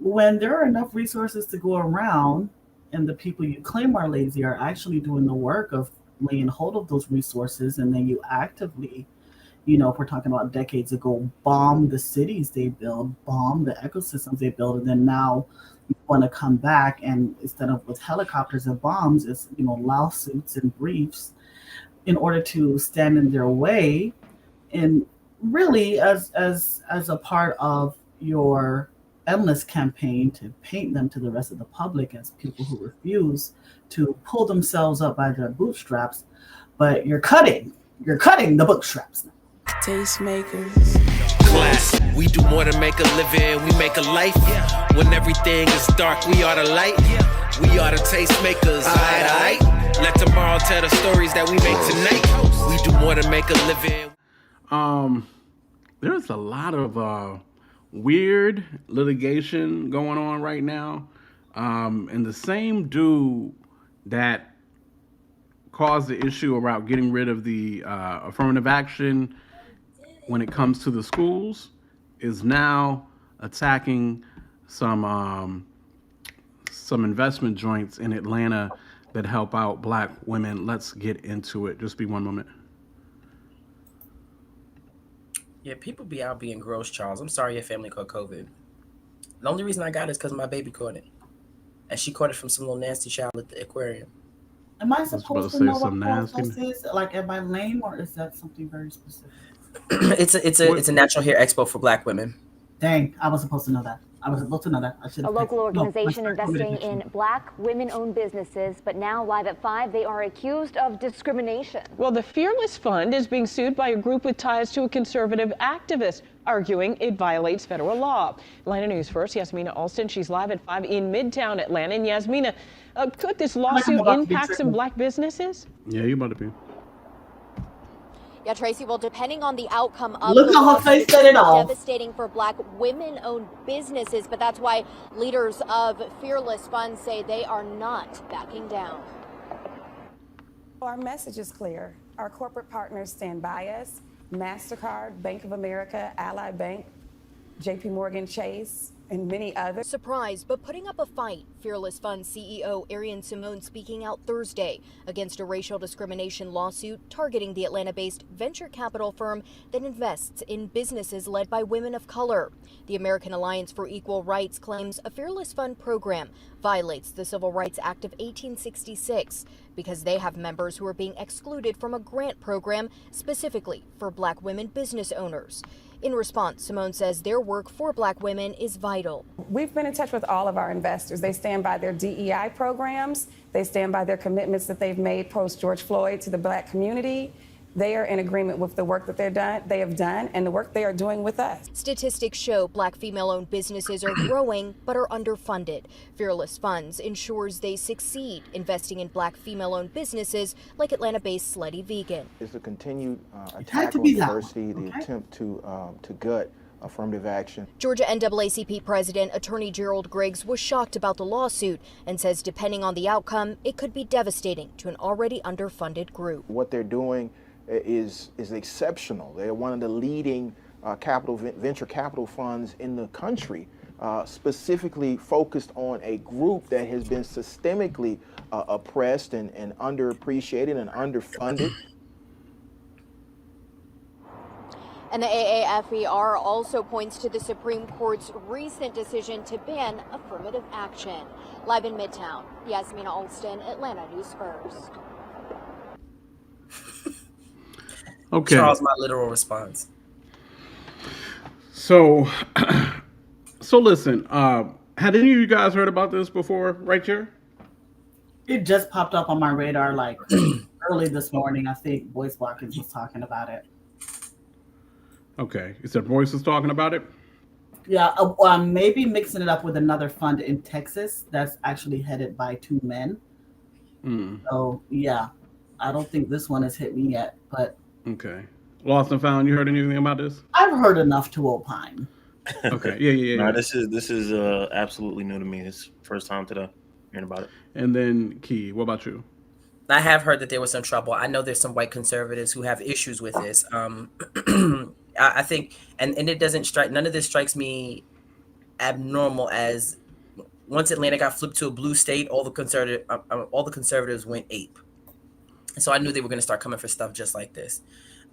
when there are enough resources to go around, and the people you claim are lazy are actually doing the work of laying hold of those resources, and then you actively, if we're talking about decades ago, bomb the cities they build, bomb the ecosystems they build, and then now you want to come back, and instead of with helicopters and bombs, it's lawsuits and briefs in order to stand in their way, and really as a part of your endless campaign to paint them to the rest of the public as people who refuse to pull themselves up by their bootstraps, but you're cutting the bootstraps. Tastemakers. Class. We do more than make a living, we make a life. When everything is dark, we are the light. We are the tastemakers, aight. Let tomorrow tell the stories that we make tonight. We do more than make a living. There's a lot of weird litigation going on right now. And the same dude that caused the issue about getting rid of the affirmative action when it comes to the schools is now attacking some investment joints in Atlanta that help out Black women. Let's get into it. Just be one moment. Yeah, people be out being gross, Charles. I'm sorry your family caught COVID. The only reason I got it is because my baby caught it. And she caught it from some little nasty child at the aquarium. Am I supposed to know what this is? Like, am I lame, or is that something very specific? It's a natural hair expo for Black women. Dang, I was supposed to know that. I should have. A local organization investing in Black women-owned businesses, but now live at 5, they are accused of discrimination. Well, the Fearless Fund is being sued by a group with ties to a conservative activist, arguing it violates federal law. Atlanta News First, Yasmina Alston. She's live at 5 in Midtown Atlanta. And Yasmina, could this lawsuit impact some Black businesses? Yeah, you about to be. Yeah, Tracy, well, depending on the outcome of the lawsuit, it's devastating for Black women-owned businesses, but that's why leaders of Fearless Fund say they are not backing down. Our message is clear. Our corporate partners stand by us. MasterCard, Bank of America, Ally Bank, JP Morgan Chase, and many others. Surprised, but putting up a fight. Fearless Fund CEO Arian Simone speaking out Thursday against a racial discrimination lawsuit targeting the Atlanta-based venture capital firm that invests in businesses led by women of color. The American Alliance for Equal Rights claims a Fearless Fund program violates the Civil Rights Act of 1866 because they have members who are being excluded from a grant program specifically for Black women business owners. In response, Simone says their work for Black women is vital. We've been in touch with all of our investors. They stand by their DEI programs. They stand by their commitments that they've made post-George Floyd to the Black community. They are in agreement with the work that they have done and the work they are doing with us. Statistics show Black female-owned businesses are growing but are underfunded. Fearless Funds ensures they succeed, investing in Black female-owned businesses like Atlanta-based Slutty Vegan. It's a continued attack on diversity, the attempt to gut affirmative action. Georgia NAACP President Attorney Gerald Griggs was shocked about the lawsuit and says depending on the outcome, it could be devastating to an already underfunded group. What they're doing is exceptional. They're one of the leading venture capital funds in the country, specifically focused on a group that has been systemically oppressed and underappreciated and underfunded. And the AAFER also points to the Supreme Court's recent decision to ban affirmative action. Live in Midtown, Yasmina Alston, Atlanta News First. Okay. Charles, my literal response. So listen, had any of you guys heard about this before, right here? It just popped up on my radar like early this morning. I think Boyce Watkins was talking about it. Okay. You said Boyce was talking about it? Yeah, maybe mixing it up with another fund in Texas that's actually headed by 2 men. So, yeah, I don't think this one has hit me yet, but... Okay. Lost and Found, you heard anything about this? I've heard enough to opine. Okay, yeah. No, this is absolutely new to me. It's first time today hearing about it. And then, Key, what about you? I have heard that there was some trouble. I know there's some white conservatives who have issues with this. I think, and it doesn't strike, none of this strikes me abnormal as once Atlanta got flipped to a blue state, all the conservatives went ape. And so I knew they were going to start coming for stuff just like this.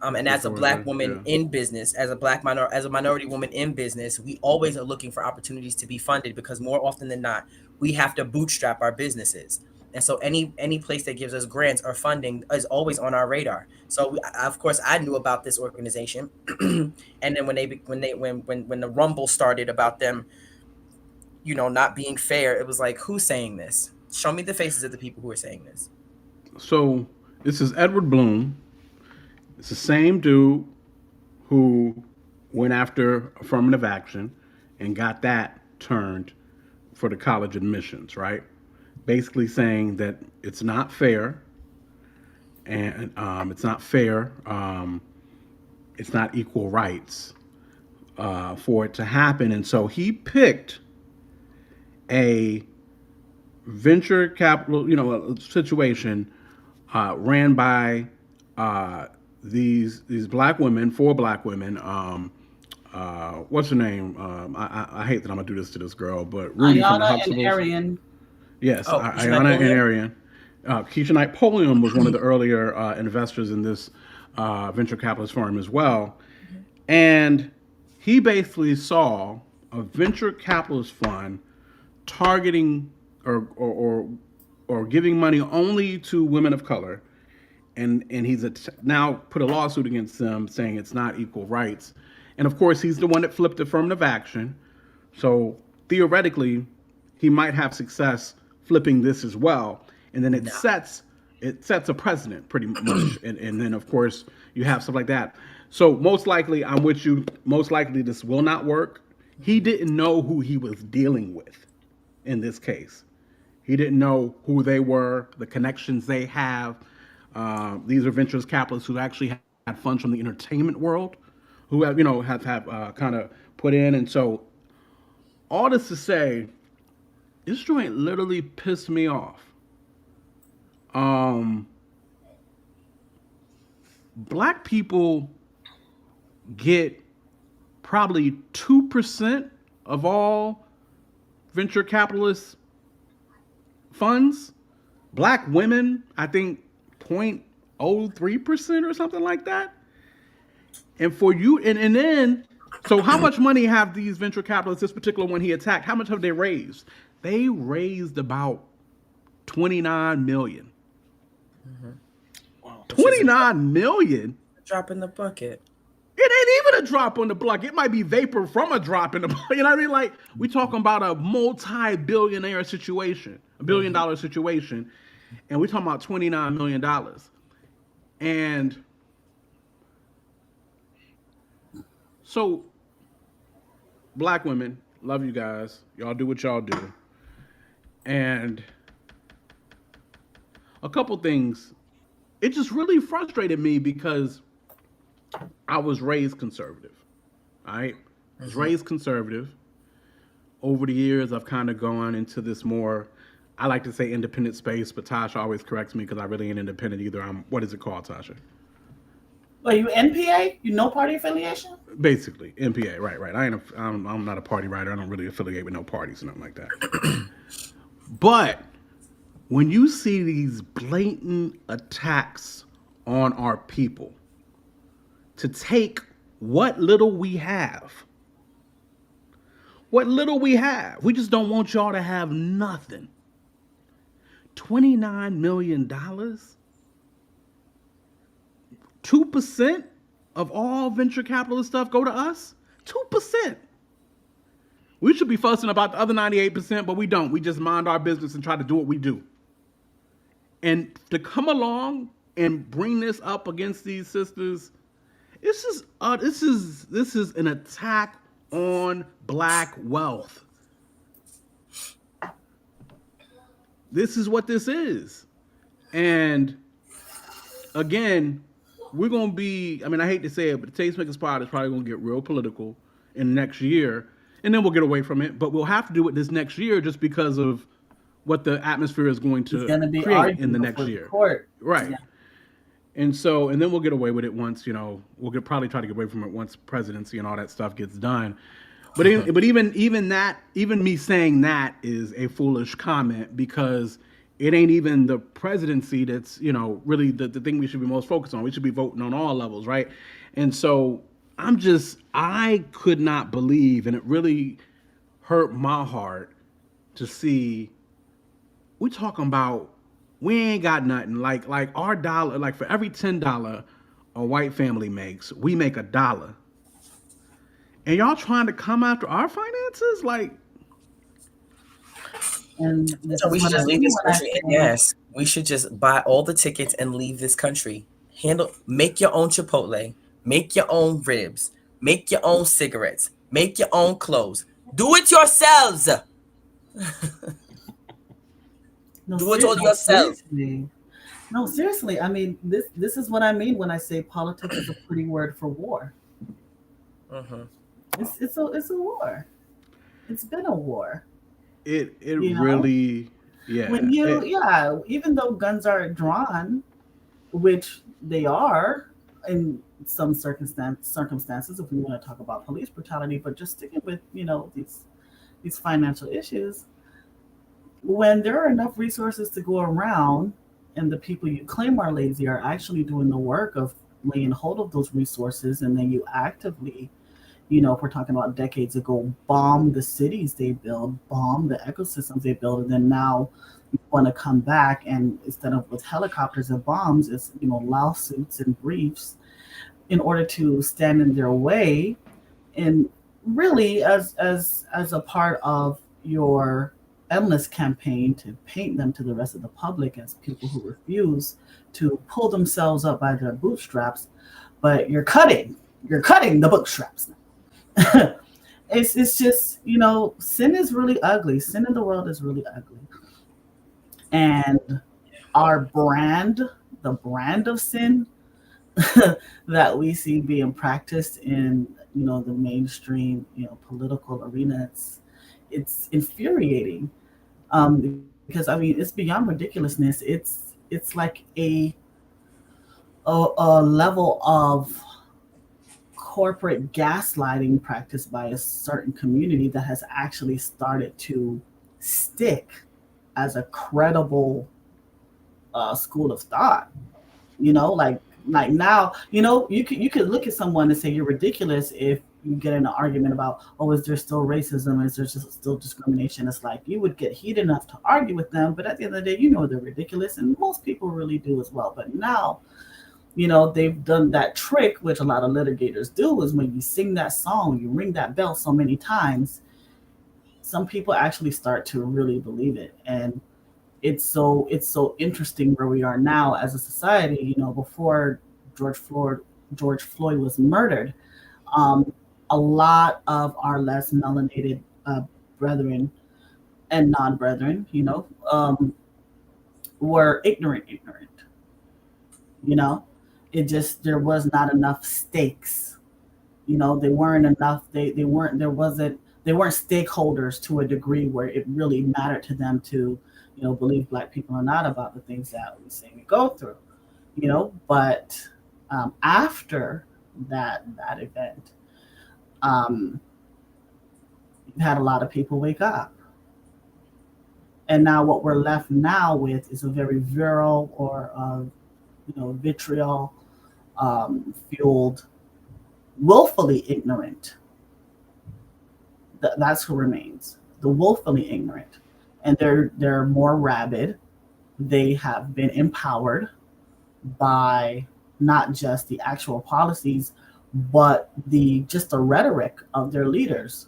And as a black woman in business, as a minority woman in business, we always are looking for opportunities to be funded, because more often than not, we have to bootstrap our businesses. And so any place that gives us grants or funding is always on our radar. So of course I knew about this organization, and then when the rumble started about them, not being fair, it was like, who's saying this? Show me the faces of the people who are saying this. So this is Edward Bloom. It's the same dude who went after affirmative action and got that turned for the college admissions, right? Basically saying that it's not fair, and it's not fair. It's not equal rights for it to happen, and so he picked a venture capital, a situation ran by these black women, 4 black women. What's her name? I hate that I'm gonna do this to this girl, but Rudy from the Ayana and Huxtables. Arian. Yes, Ayana and Arian. Keisha Knight Pulliam was one of the earlier investors in this venture capitalist firm as well. And he basically saw a venture capitalist fund targeting or giving money only to women of color. And he's now put a lawsuit against them saying it's not equal rights. And of course, he's the one that flipped affirmative action. So theoretically, he might have success flipping this as well. And then it sets a precedent pretty much. And then of course you have stuff like that. So most likely, I'm with you, most likely this will not work. He didn't know who he was dealing with in this case. He didn't know who they were, the connections they have. These are venture capitalists who actually had funds from the entertainment world, who have kind of put in. And so all this to say, this joint literally pissed me off. Black people get probably 2% of all venture capitalist funds. Black women, I think 0.03% or something like that. And for you, and then, so how much money have these venture capitalists, this particular one he attacked, how much have they raised? They raised about 29 million. Mm-hmm. Wow. 29 million? Drop in the bucket. It ain't even a drop on the bucket. It might be vapor from a drop in the bucket. You know what I mean? Like, we talking about a multi-billionaire situation, a $1 billion situation, and we talking about $29 million. And so, black women, love you guys. Y'all do what y'all do. And a couple things, it just really frustrated me because I was raised conservative, all right? I was raised conservative. Over the years, I've kind of gone into this more, I like to say independent space, but Tasha always corrects me because I really ain't independent either. What is it called, Tasha? Well, you NPA? You no party affiliation? Basically, NPA, right. I'm not a party writer. I don't really affiliate with no parties or nothing like that. But when you see these blatant attacks on our people to take what little we have, we just don't want y'all to have nothing. $29 million? 2% of all venture capitalist stuff go to us? 2%. We should be fussing about the other 98%, but we don't. We just mind our business and try to do what we do. And to come along and bring this up against these sisters, this is an attack on black wealth. This is what this is. And again, we're going to be, I mean, I hate to say it, but the Tastemakers is probably going to get real political in next year, and then we'll get away from it. But we'll have to do it this next year just because of what the atmosphere is going to create in the next year. Right. Yeah. And then we'll get away with it once, we'll probably try to get away from it once presidency and all that stuff gets done. But even me saying that is a foolish comment because it ain't even the presidency that's really the thing we should be most focused on. We should be voting on all levels, right? And so I could not believe, and it really hurt my heart to see we talking about we ain't got nothing like our dollar, like for every $10 a white family makes, we make $1. And y'all trying to come after our finances? Like, And this So is we should what I just leave mean this when I country. And say, yes, we should just buy all the tickets and leave this country. Make your own Chipotle, make your own ribs, make your own cigarettes, make your own clothes. Do it yourselves. no, Do it all yourself. seriously. No, seriously. I mean, this is what I mean when I say politics is a pretty word for war. Mm-hmm. It's a war. It's been a war. it You know, really, yeah. when even though guns are drawn, which they are in some circumstances, if we want to talk about police brutality, but just sticking with these financial issues, when there are enough resources to go around, and the people you claim are lazy are actually doing the work of laying hold of those resources, and then you actively, if we're talking about decades ago, bomb the cities they build, bomb the ecosystems they build, and then now you want to come back, and instead of with helicopters and bombs, it's lawsuits and briefs in order to stand in their way, and really as a part of your endless campaign to paint them to the rest of the public as people who refuse to pull themselves up by their bootstraps, but you're cutting the bootstraps now. It's just, sin is really ugly. Sin in the world is really ugly. And our the brand of sin that we see being practiced in, the mainstream, political arena, it's infuriating. Because I mean, it's beyond ridiculousness. It's like a level of corporate gaslighting practiced by a certain community that has actually started to stick as a credible school of thought. Like now, you could look at someone and say you're ridiculous if you get in an argument about, oh, is there still racism? Is there still discrimination? It's like you would get heated enough to argue with them, but at the end of the day, they're ridiculous, and most people really do as well. But now, they've done that trick, which a lot of litigators do, is when you sing that song, you ring that bell so many times, some people actually start to really believe it. And it's so interesting where we are now as a society. Before George Floyd was murdered, a lot of our less melanated brethren and non-brethren, were ignorant. There was not enough stakes. They weren't enough. They weren't stakeholders to a degree where it really mattered to them to, believe Black people are not about the things that we say we go through. But after that event, you had a lot of people wake up. And now what we're left now with is a very virile or vitriol fueled, willfully ignorant. That's who remains, the willfully ignorant. And they're more rabid. They have been empowered by not just the actual policies, but the rhetoric of their leaders.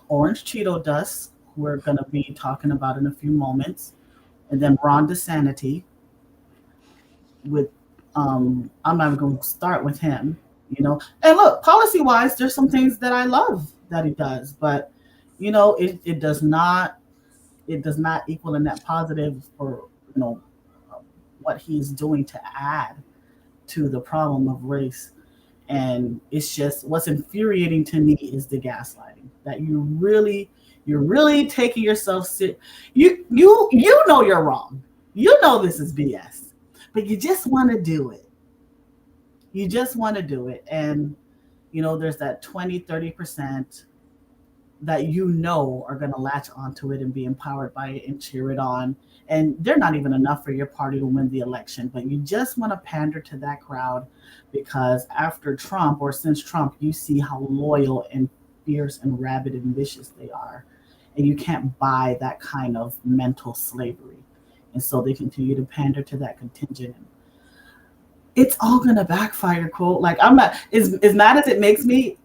Orange Cheeto dust, we're going to be talking about in a few moments, and then Ron DeSantis. With I'm not even going to start with him. And look, policy wise, there's some things that I love that he does, but it does not equal a net positive for what he's doing to add to the problem of race. And it's just, what's infuriating to me is the gaslighting, that you're really taking yourself serious. You know you're wrong. This is BS, but you just want to do it. And there's that 20-30% that you know are going to latch onto it and be empowered by it and cheer it on. And they're not even enough for your party to win the election, but you just want to pander to that crowd because after Trump or since Trump, you see how loyal and fierce and rabid and vicious they are. And you can't buy that kind of mental slavery. And so they continue to pander to that contingent. It's all going to backfire, quote. Like, I'm not, as mad as it makes me,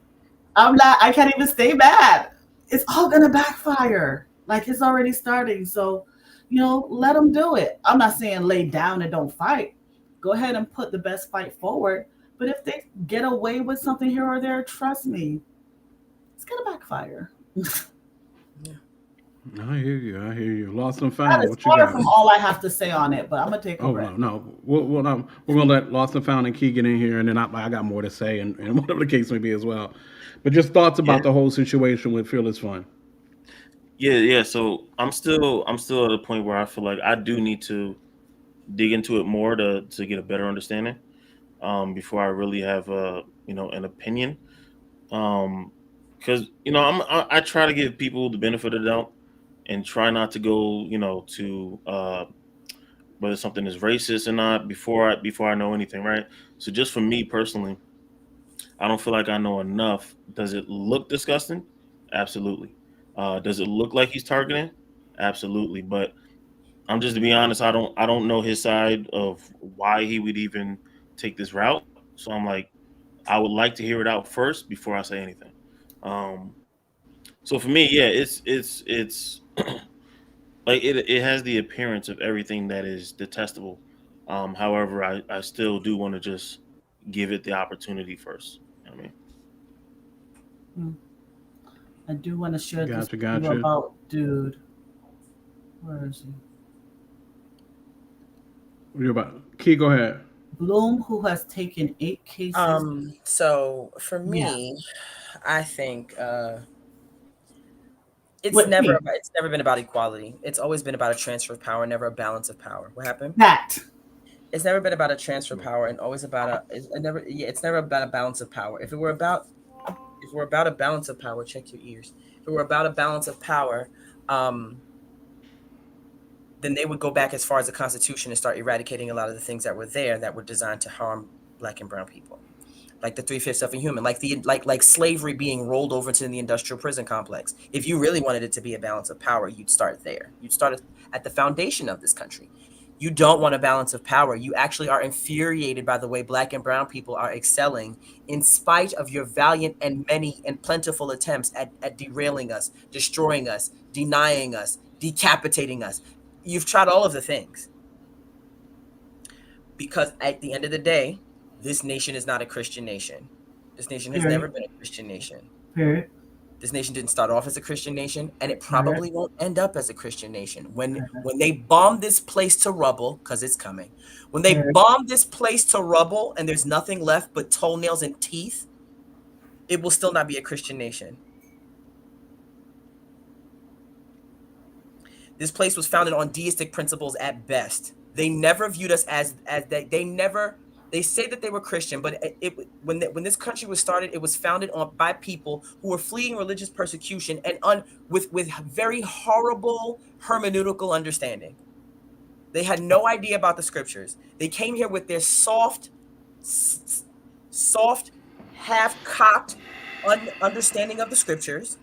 I can't even stay mad. It's all going to backfire. Like, it's already starting. So, let them do it. I'm not saying lay down and don't fight. Go ahead and put the best fight forward. But if they get away with something here or there, trust me, it's going to backfire. I hear you. Lost and found. That is What you far got? from all I have to say on it, but I'm going to take a break. No. We're going to let Lost and Found and Key get in here, and then I got more to say, and whatever the case may be as well. But just thoughts about the whole situation with Fearless Fun. Yeah. So I'm still at a point where I feel like I do need to dig into it more to get a better understanding before I really have an opinion. Because I try to give people the benefit of the doubt and try not to go to whether something is racist or not before I know anything, right? So just for me personally, I don't feel like I know enough. Does it look disgusting? Absolutely. Does it look like he's targeting? Absolutely. But I'm just, to be honest, I don't know his side of why he would even take this route. So I'm like, I would like to hear it out first before I say anything. So for me, yeah, it's like it has the appearance of everything that is detestable. However, I still do want to just give it the opportunity first. You know what I mean? I do want to share this Gotcha. about dude. Where is he? What are you about? Key, go ahead. Bloom, who has taken 8 cases. So for me, I think it's never been about equality. It's always been about a transfer of power, never a balance of power. What happened? It's never been about a transfer of power, and always about it's never about a balance of power. If it were about a balance of power, check your ears. If it were about a balance of power, then they would go back as far as the Constitution and start eradicating a lot of the things that were there that were designed to harm Black and brown people, like the 3/5 of a human, like slavery being rolled over to the industrial prison complex. If you really wanted it to be a balance of power, you'd start there. You'd start at the foundation of this country. You don't want a balance of power. You actually are infuriated by the way Black and brown people are excelling in spite of your valiant and many and plentiful attempts at derailing us, destroying us, denying us, decapitating us. You've tried all of the things. Because at the end of the day, this nation is not a Christian nation. This nation has never been a Christian nation. This nation didn't start off as a Christian nation, and it probably won't end up as a Christian nation. When they bomb this place to rubble, because it's coming, when they bomb this place to rubble and there's nothing left but toenails and teeth, it will still not be a Christian nation. This place was founded on deistic principles at best. They never viewed us as they say that they were Christian, but when this country was started, it was founded by people who were fleeing religious persecution and with very horrible hermeneutical understanding. They had no idea about the scriptures. They came here with their soft, half-cocked understanding of the scriptures.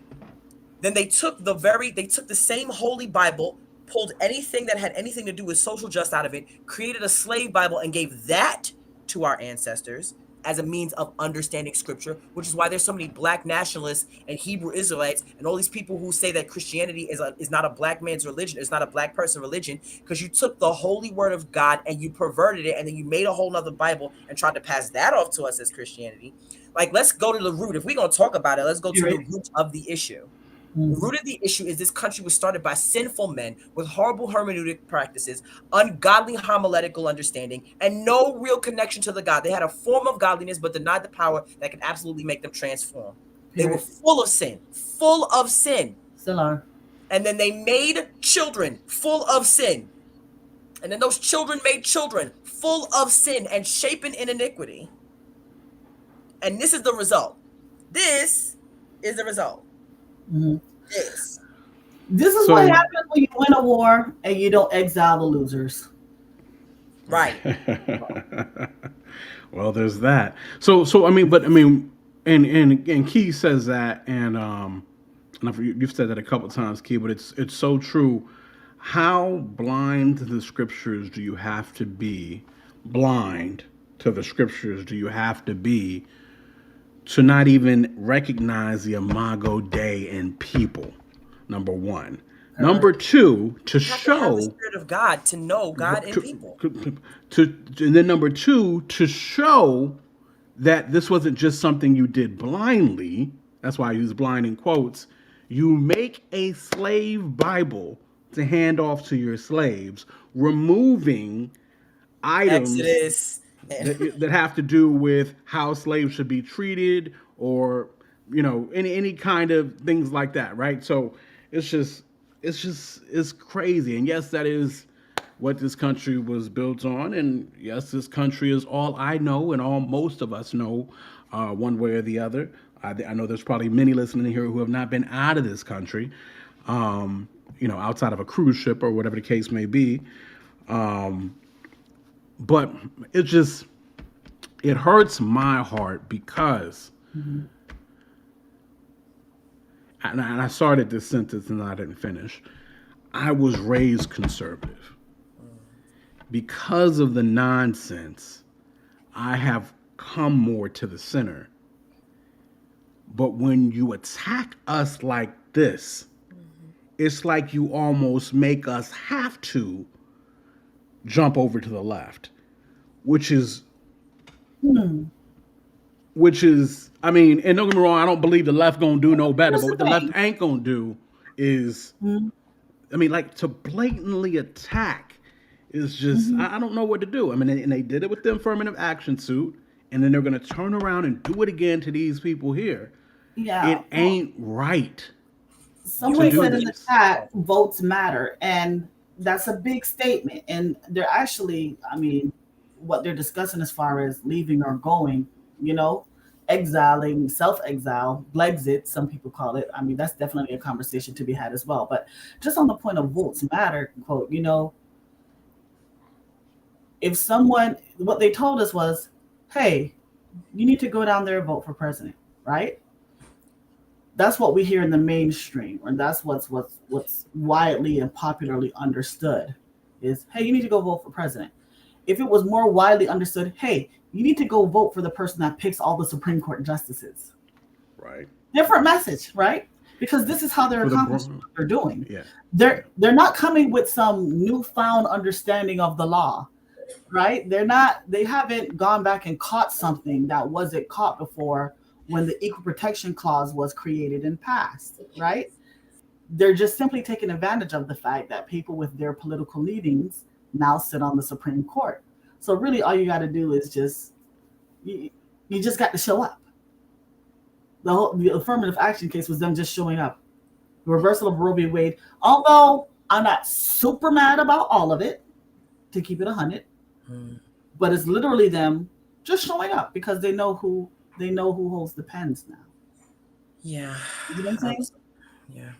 Then they took the same holy Bible, pulled anything that had anything to do with social justice out of it, created a slave Bible, and gave that to our ancestors as a means of understanding scripture, which is why there's so many Black nationalists and Hebrew Israelites and all these people who say that Christianity is not a Black man's religion, it's not a Black person religion, because you took the holy word of God and you perverted it, and then you made a whole nother Bible and tried to pass that off to us as Christianity. Like, let's go to the root. If we're going to talk about it, let's go to the root of the issue. The root of the issue is this country was started by sinful men with horrible hermeneutic practices, ungodly homiletical understanding, and no real connection to the God. They had a form of godliness, but denied the power that could absolutely make them transform. They were full of sin. Still are. And then they made children full of sin. And then those children made children full of sin and shapen in iniquity. And this is the result. This is the result. Mm-hmm. this. This is what happens when you win a war and you don't exile the losers. Right. Well, there's that. So and Key says that, and you've said that a couple of times, Key, but it's so true. How blind to the scriptures do you have to be? Blind to the scriptures do you have to be to not even recognize the Imago Dei in people? Number one. Number two, to show the Spirit of God, to know God in people. And then number two, to show that this wasn't just something you did blindly. That's why I use blind in quotes. You make a slave Bible to hand off to your slaves, removing items that have to do with how slaves should be treated, or any kind of things like that, right? So it's crazy. And yes, that is what this country was built on. And yes, this country is all I know, and all most of us know, one way or the other. I know there's probably many listening here who have not been out of this country, outside of a cruise ship or whatever the case may be. But it hurts my heart because, and I started this sentence and I didn't finish. I was raised conservative. Because of the nonsense, I have come more to the center. But when you attack us like this, it's like you almost make us have to jump over to the left, which is, and don't get me wrong, I don't believe the left gonna do no better, but what the left ain't gonna do is, to blatantly attack is just, I don't know what to do. And they did it with the affirmative action suit, and then they're gonna turn around and do it again to these people here. Yeah. It ain't right. Someone said in the chat, votes matter. And that's a big statement. And they're actually, what they're discussing as far as leaving or going, exiling, self-exile, Blexit, some people call it. That's definitely a conversation to be had as well. But just on the point of votes matter, quote, if someone, what they told us was, hey, you need to go down there and vote for president, right? That's what we hear in the mainstream, or that's what's widely and popularly understood is, hey, you need to go vote for president. If it was more widely understood, hey, you need to go vote for the person that picks all the Supreme Court justices. Right. Different message, right? Because this is how they're accomplishing what they're doing. Yeah. They're not coming with some newfound understanding of the law, right? They haven't gone back and caught something that wasn't caught before when the Equal Protection Clause was created and passed, right? They're just simply taking advantage of the fact that people with their political leanings now sit on the Supreme Court. So really all you got to do is you just got to show up. The affirmative action case was them just showing up. The reversal of Roe v. Wade, although I'm not super mad about all of it, to keep it 100, but it's literally them just showing up because they know who holds the pens now. Yeah. You know what I'm saying? Yeah.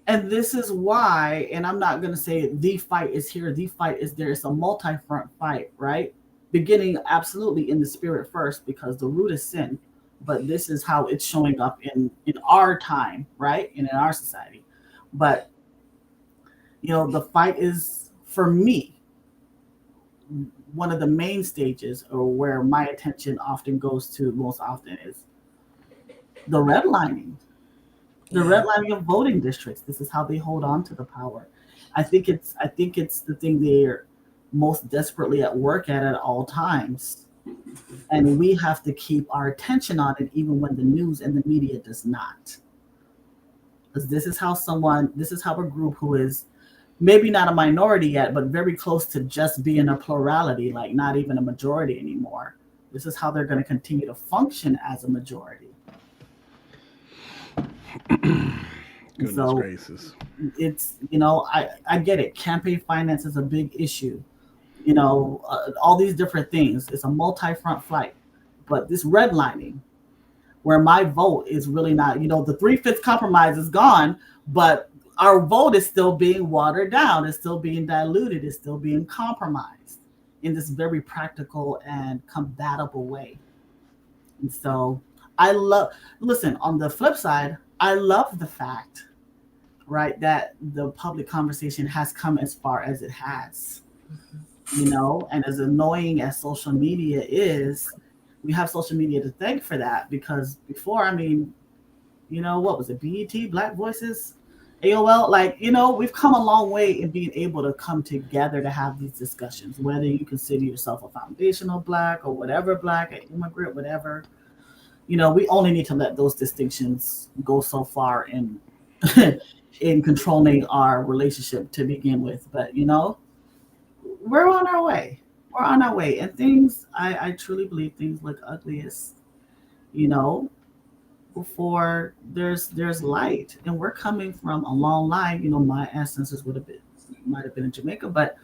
And this is why, and I'm not going to say the fight is here, the fight is there. It's a multi-front fight, right? Beginning absolutely in the spirit first, because the root is sin. But this is how it's showing up in our time, right? And in our society. But, the fight is, for me, one of the main stages, or where my attention often goes to most often, is the redlining. The redlining of voting districts. This is how they hold on to the power. I think it's the thing they're most desperately at work at all times. And we have to keep our attention on it even when the news and the media does not. Because this is how a group who is maybe not a minority yet, but very close to just being a plurality, like not even a majority anymore. This is how they're going to continue to function as a majority. Goodness gracious. It's, I get it. Campaign finance is a big issue. All these different things. It's a multi-front fight. But this redlining, where my vote is really not, the 3/5 compromise is gone, but our vote is still being watered down. It's still being diluted. It's still being compromised in this very practical and compatible way. And so listen, on the flip side, I love the fact, right, that the public conversation has come as far as it has, and as annoying as social media is, we have social media to thank for that, because before, what was it, BET, Black Voices, AOL, we've come a long way in being able to come together to have these discussions, whether you consider yourself a foundational Black or whatever Black, an immigrant, whatever. We only need to let those distinctions go so far in in controlling our relationship to begin with. But, we're on our way. We're on our way. And things, I truly believe things look ugliest, before there's light. And we're coming from a long line. My ancestors might have been in Jamaica, but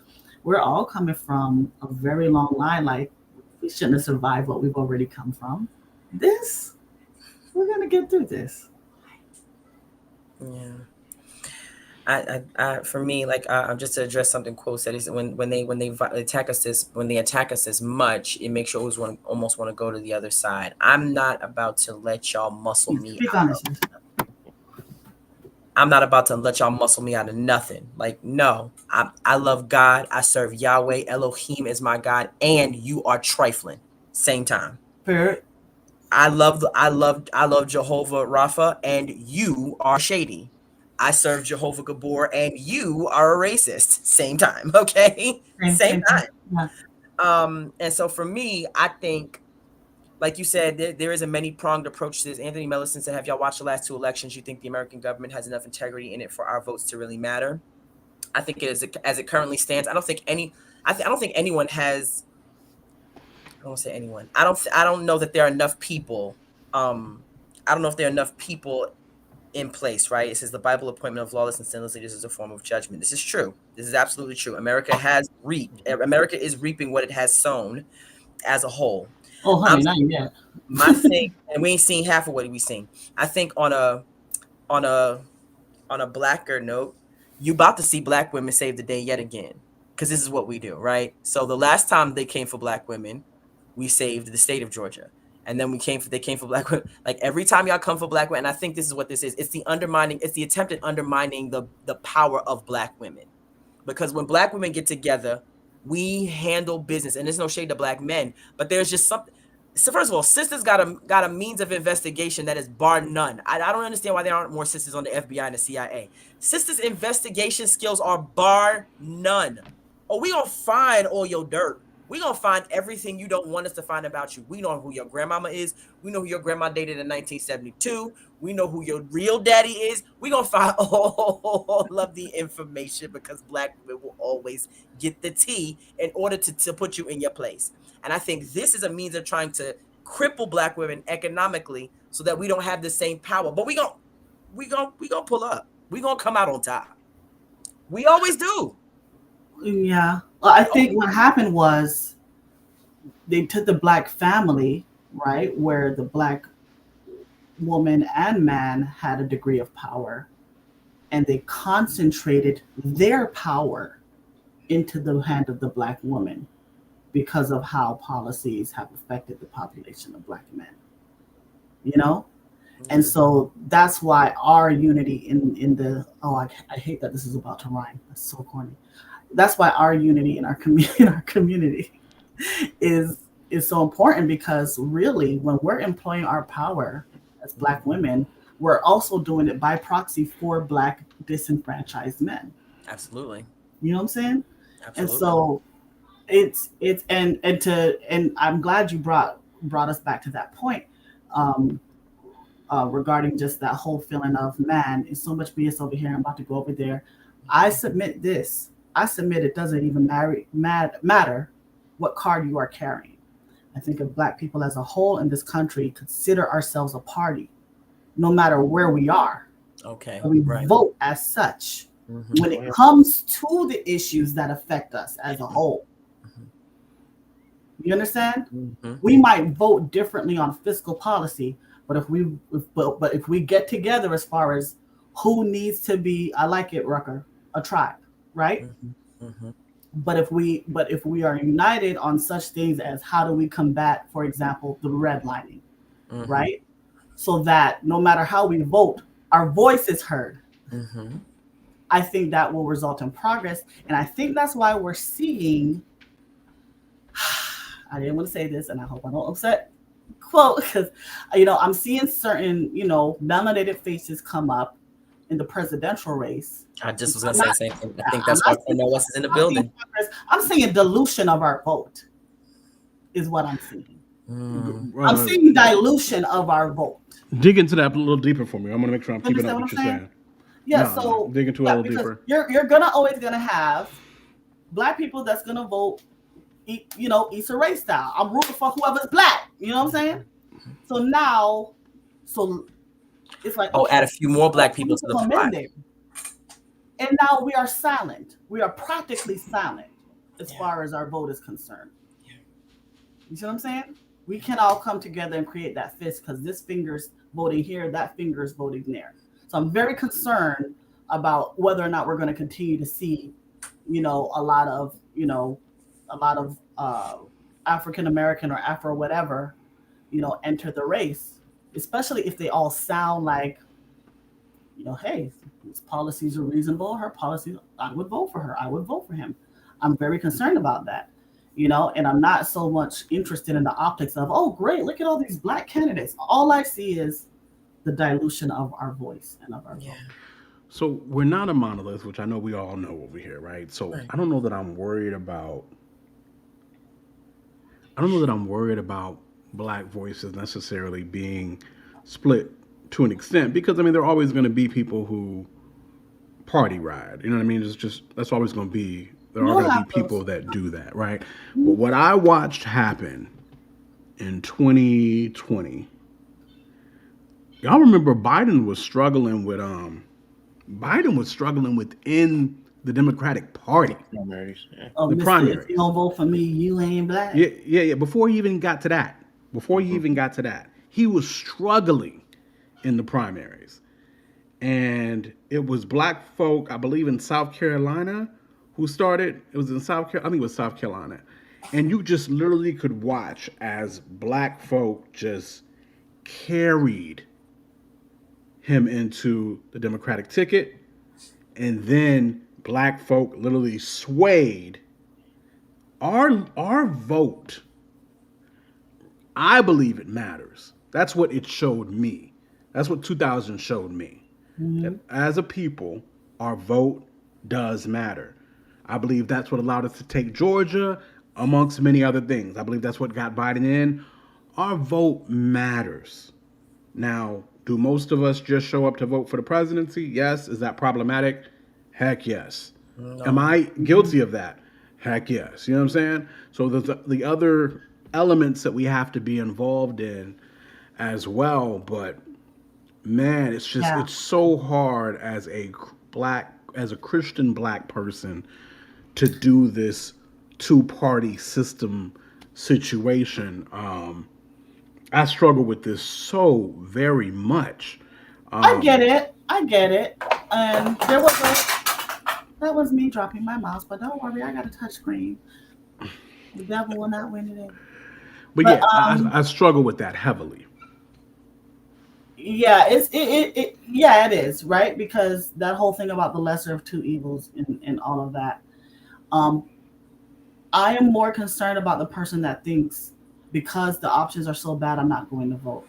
we're all coming from a very long line. Like, we shouldn't have survived what we've already come from. We're gonna get through this. Yeah. I for me, just to address something Quo said, is when they attack us this much, it makes you almost want to go to the other side. I'm not about to let y'all muscle me out. I'm not about to let y'all muscle me out of nothing. No, I love God. I serve Yahweh. Elohim is my God, and you are trifling. Same time. I love Jehovah Rapha, and you are shady. I serve Jehovah Gabor, and you are a racist. Same time, okay? Same time. Yeah. And so for me, I think, like you said, there is a many-pronged approach to this. Anthony Mellison said, have y'all watched the last 2 elections? You think the American government has enough integrity in it for our votes to really matter? I think it is, as it currently stands. I don't think anyone has. I won't say anyone. I don't know that there are enough people. I don't know if there are enough people in place, right? It says the Bible appointment of lawless and sinless leaders is a form of judgment. This is true. This is absolutely true. America is reaping what it has sown as a whole. Oh, honey, not yet. My thing, and we ain't seen half of what we seen. I think on a blacker note, you about to see Black women save the day yet again, because this is what we do, right? So the last time they came for Black women, we saved the state of Georgia. And then they came for Black women. Like, every time y'all come for Black women, and I think this is what this is. It's the attempt at undermining the power of Black women. Because when Black women get together, we handle business. And there's no shade to Black men, but there's just something. So first of all, sisters got a means of investigation that is bar none. I don't understand why there aren't more sisters on the FBI and the CIA. Sisters' investigation skills are bar none. Oh, we gonna find all your dirt. We gonna find everything you don't want us to find about you. We know who your grandmama is. We know who your grandma dated in 1972. We know who your real daddy is. We gonna find all of the information, because Black women will always get the tea in order to put you in your place. And I think this is a means of trying to cripple Black women economically so that we don't have the same power. But we gonna pull up. We gonna come out on top. We always do. Yeah. Well, I think what happened was they took the Black family, right, where the Black woman and man had a degree of power, and they concentrated their power into the hand of the Black woman because of how policies have affected the population of Black men, And so that's why our unity in the, I hate that this is about to rhyme. That's so corny. That's why our unity in our community is so important, because really, when we're employing our power as Black women, we're also doing it by proxy for Black disenfranchised men. Absolutely. You know what I'm saying? Absolutely. And so and I'm glad you brought us back to that point, regarding just that whole feeling of, man, it's so much BS over here, I'm about to go over there. I submit it doesn't even matter what card you are carrying. I think if Black people as a whole in this country consider ourselves a party, no matter where we are. Okay. We vote as such when it comes to the issues that affect us as a whole. You understand? We might vote differently on fiscal policy, But if we get together as far as who needs to be, I like it, Rucker, a tribe, right? But if we are united on such things as how do we combat, for example, the redlining, right? So that no matter how we vote, our voice is heard. I think that will result in progress. And I think that's why we're seeing, I didn't want to say this and I hope I don't upset quote, because, I'm seeing certain, melanated faces come up in the presidential race. I just was going to say the same thing. I think that's why Cornel West is in the building. I'm seeing dilution of our vote is what I'm seeing. I'm seeing dilution of our vote. Dig into that a little deeper for me. I'm going to make sure I'm keeping up with what you're saying. Yeah, so dig into it a little deeper. You're always gonna have black people that's gonna vote, Issa Rae style. I'm rooting for whoever's black. You know what I'm saying? So it's like add a few more black people to the pot. And now we are silent. We are practically silent as far as our vote is concerned. You see what I'm saying? We can all come together and create that fist because this finger's voting here, that finger's voting there. So I'm very concerned about whether or not we're going to continue to see, a lot of African American or Afro whatever, enter the race, especially if they all sound like, hey, his policies are reasonable. Her policies, I would vote for her. I would vote for him. I'm very concerned about that, and I'm not so much interested in the optics of, oh, great, look at all these black candidates. All I see is the dilution of our voice and of our vote. So we're not a monolith, which I know we all know over here, right? So I don't know that I'm worried about black voices necessarily being split to an extent, because there are always going to be people who party ride. You know what I mean? It's just, that's always going to be, there are going to be people that do that, right? But what I watched happen in 2020, y'all remember Biden was struggling within the Democratic Party. Primaries. Oh, the primaries. If you don't vote for me, you ain't black. Yeah. Before he even got to that, he was struggling in the primaries. And it was black folk, I believe in South Carolina, who started. It was in South Carolina. I think it was South Carolina. And you just literally could watch as black folk just carried him into the Democratic ticket, and then black folk literally swayed our vote. I believe it matters. That's what it showed me. That's what 2000 showed me. That as a people, our vote does matter. I believe that's what allowed us to take Georgia, amongst many other things. I believe that's what got Biden in. Our vote matters. Now, do most of us just show up to vote for the presidency? Yes. Is that problematic? Heck yes. No. Am I guilty of that? Heck yes. You know what I'm saying? So there's the other elements that we have to be involved in as well. But man, it's just, it's so hard as a Christian black person to do this two-party system situation. I struggle with this so very much. I get it. And that was me dropping my mouse, but don't worry, I got a touch screen. The devil will not win today. But yeah, I struggle with that heavily. Yeah, it is, right? Because that whole thing about the lesser of two evils and all of that. I am more concerned about the person that thinks, because the options are so bad, I'm not going to vote.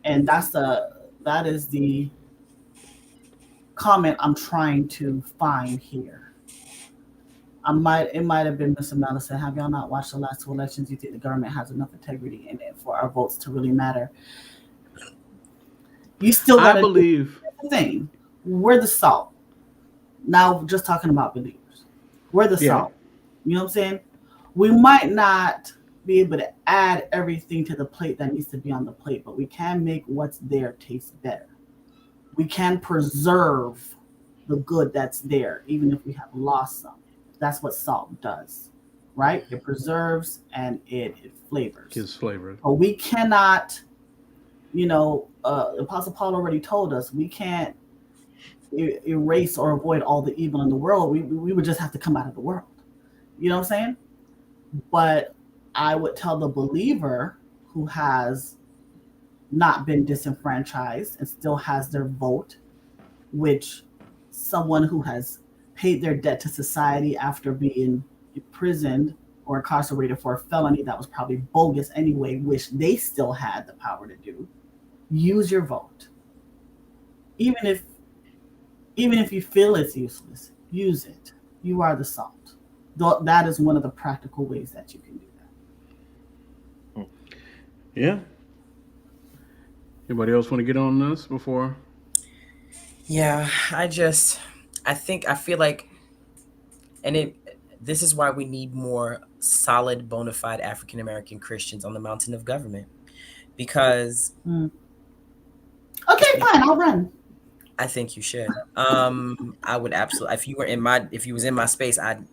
And that is the comment I'm trying to find here. It might have been Mr. Mellis said, have y'all not watched the last two elections? You think the government has enough integrity in it for our votes to really matter? You still got to believe the thing. We're the salt. Now, just talking about believers. We're the salt. You know what I'm saying? We might not be able to add everything to the plate that needs to be on the plate, but we can make what's there taste better. We can preserve the good that's there, even if we have lost some. That's what salt does, right? It preserves and it flavors. Gives flavor. But we cannot Apostle Paul already told us we can't erase or avoid all the evil in the world. We would just have to come out of the world. You know what I'm saying? But I would tell the believer who has not been disenfranchised and still has their vote, which someone who has paid their debt to society after being imprisoned or incarcerated for a felony that was probably bogus anyway, which they still had the power to do. Use your vote. Even if you feel it's useless, use it. You are the salt. That is one of the practical ways that you can do that. Yeah. Anybody else want to get on this before? Yeah, I feel like, this is why we need more solid, bona fide African American Christians on the mountain of government, because. Okay, fine, I'll run. I think you should. I would absolutely. If you was in my space, I'd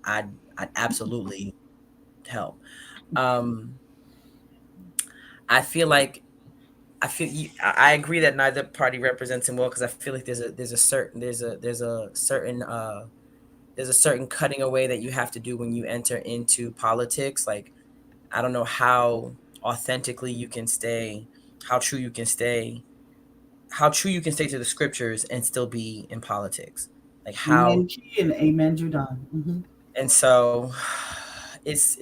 absolutely help. I agree that neither party represents him well, because I feel like there's a certain cutting away that you have to do when you enter into politics. Like, I don't know how authentically you can stay, how true you can stay to the scriptures and still be in politics. Like how. Amen, and amen, Judah. Mm-hmm. And so, it's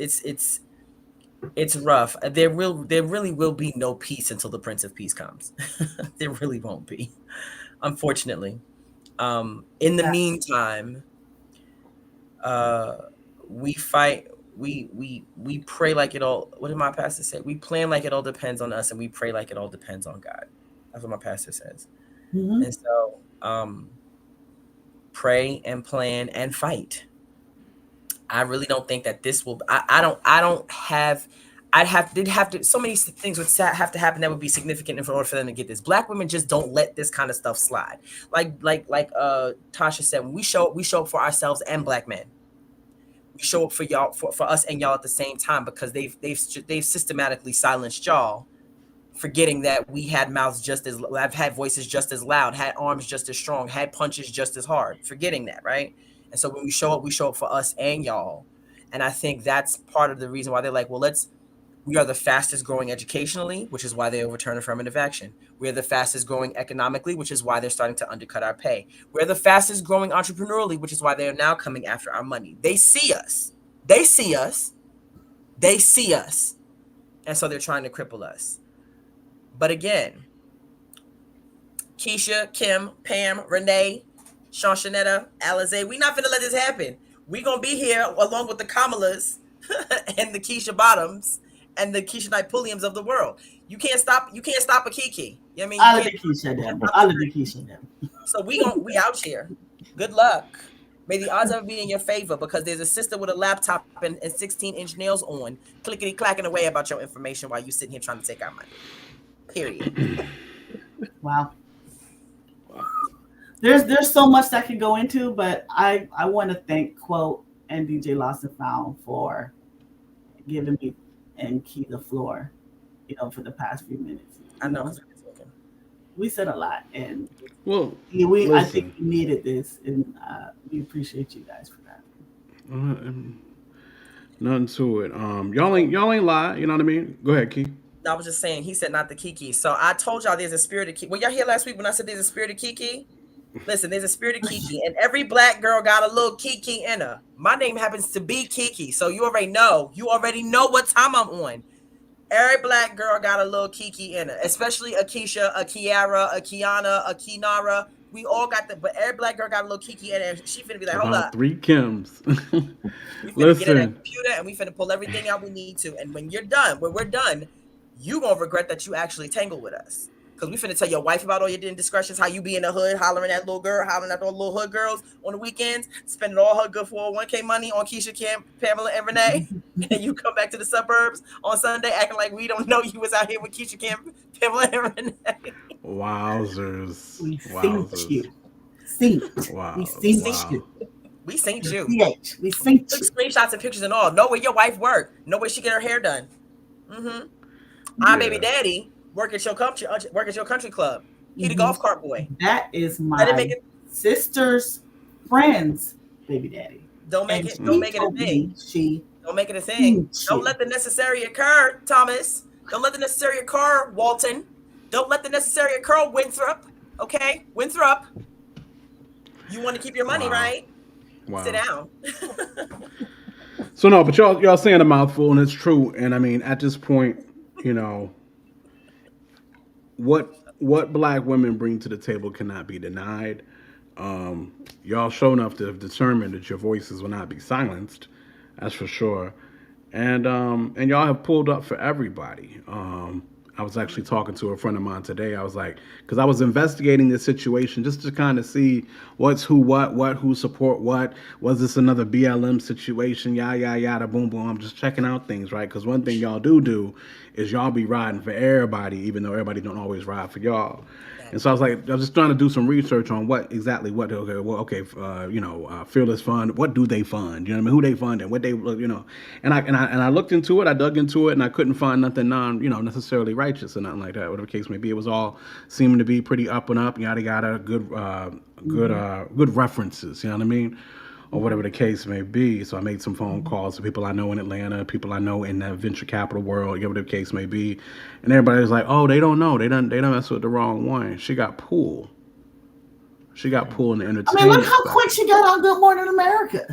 rough. There really will be no peace until the Prince of Peace comes. There really won't be, unfortunately. In the meantime, we fight. We pray like it all. What did my pastor say? We plan like it all depends on us, and we pray like it all depends on God. That's what my pastor says. Mm-hmm. And so, pray and plan and fight. I really don't think that this will. So many things would have to happen that would be significant in order for them to get this. Black women just don't let this kind of stuff slide. Like Tasha said, when we show up for ourselves and Black men. We show up for y'all, for us and y'all at the same time, because they've systematically silenced y'all, forgetting that we had mouths just as, I've had voices just as loud, had arms just as strong, had punches just as hard, forgetting that, right? And so when we show up for us and y'all. And I think that's part of the reason why they're like, well, we are the fastest growing educationally, which is why they overturn affirmative action. We're the fastest growing economically, which is why they're starting to undercut our pay. We're the fastest growing entrepreneurially, which is why they are now coming after our money. They see us. And so they're trying to cripple us. But again, Keisha, Kim, Pam, Renee, Shawnetta, Alizé, we're not finna let this happen. We're going to be here along with the Kamalas and the Keisha Bottoms and the Keisha Knight Pulliams of the world. You can't stop a Kiki. You know what I mean? I'll let the Keisha them. So we out here. Good luck. May the odds ever be in your favor, because there's a sister with a laptop and 16-inch nails on, clickety clacking away about your information while you sitting here trying to take our money. Period. Wow. There's so much that could go into, but I want to thank Quote and DJ Lost and Found for giving me and Key the floor, for the past few minutes. I know. We said a lot, and I think we needed this, and we appreciate you guys for that. Nothing to it. Y'all ain't lie. You know what I mean? Go ahead, Key. I was just saying, he said not the Kiki. So I told y'all there's a spirit of Kiki. Were y'all here last week when I said there's a spirit of Kiki? Listen, there's a spirit of Kiki, and every Black girl got a little Kiki in her. My name happens to be Kiki, so you already know. You already know what time I'm on. Every Black girl got a little Kiki in her, especially a Keisha, a Kiara, a Kiana, a Kinara. We all got but every Black girl got a little Kiki in her. She finna be like, hold up. 3 Kims. We finna get in that computer and we finna pull everything out we need to. And when we're done, you gonna regret that you actually tangled with us. Because we finna tell your wife about all your indiscretions, how you be in the hood, hollering at little girl, hollering at all little hood girls on the weekends, spending all her good 401k money on Keisha, Kim, Pamela, and Renee. And you come back to the suburbs on Sunday acting like we don't know you was out here with Keisha, Kim, Pamela, and Renee. Wowzers. We synced you. Synced. Wow. We synced you. We synced you. We synced Took you. screenshots and pictures and all. Know where your wife worked. Know where she get her hair done. Mm-hmm. Our baby daddy work at your country club. He the golf cart boy. That is my sister's friend's baby daddy. Don't make it a thing. Don't make it a thing. Don't let the necessary occur, Thomas. Don't let the necessary occur, Walton. Don't let the necessary occur, Winthrop. Okay, Winthrop. You want to keep your money, right? Wow. Sit down. So no, but y'all saying a mouthful, and it's true. And I mean, at this point, you know, what Black women bring to the table cannot be denied. Y'all show enough to have determined that your voices will not be silenced. That's for sure. And y'all have pulled up for everybody. I was actually talking to a friend of mine today. I was like, because I was investigating this situation just to kind of see what's who, who support what. Was this another BLM situation? Yada, boom, boom. I'm just checking out things, right? Because one thing y'all do is y'all be riding for everybody, even though everybody don't always ride for y'all. And so I was just trying to do some research on Fearless Fund, what do they fund? You know what I mean? Who they fund and what they, you know. And I looked into it, I dug into it, and I couldn't find nothing necessarily righteous or nothing like that, whatever the case may be. It was all seeming to be pretty up and up, yada, good references, you know what I mean? Or whatever the case may be. So I made some phone calls to people I know in Atlanta, people I know in the venture capital world, whatever the case may be. And everybody was like, oh, they don't know. They don't mess with the wrong one. She got pulled. She got pulled in the entertainment. I mean, look how quick she got on Good Morning America.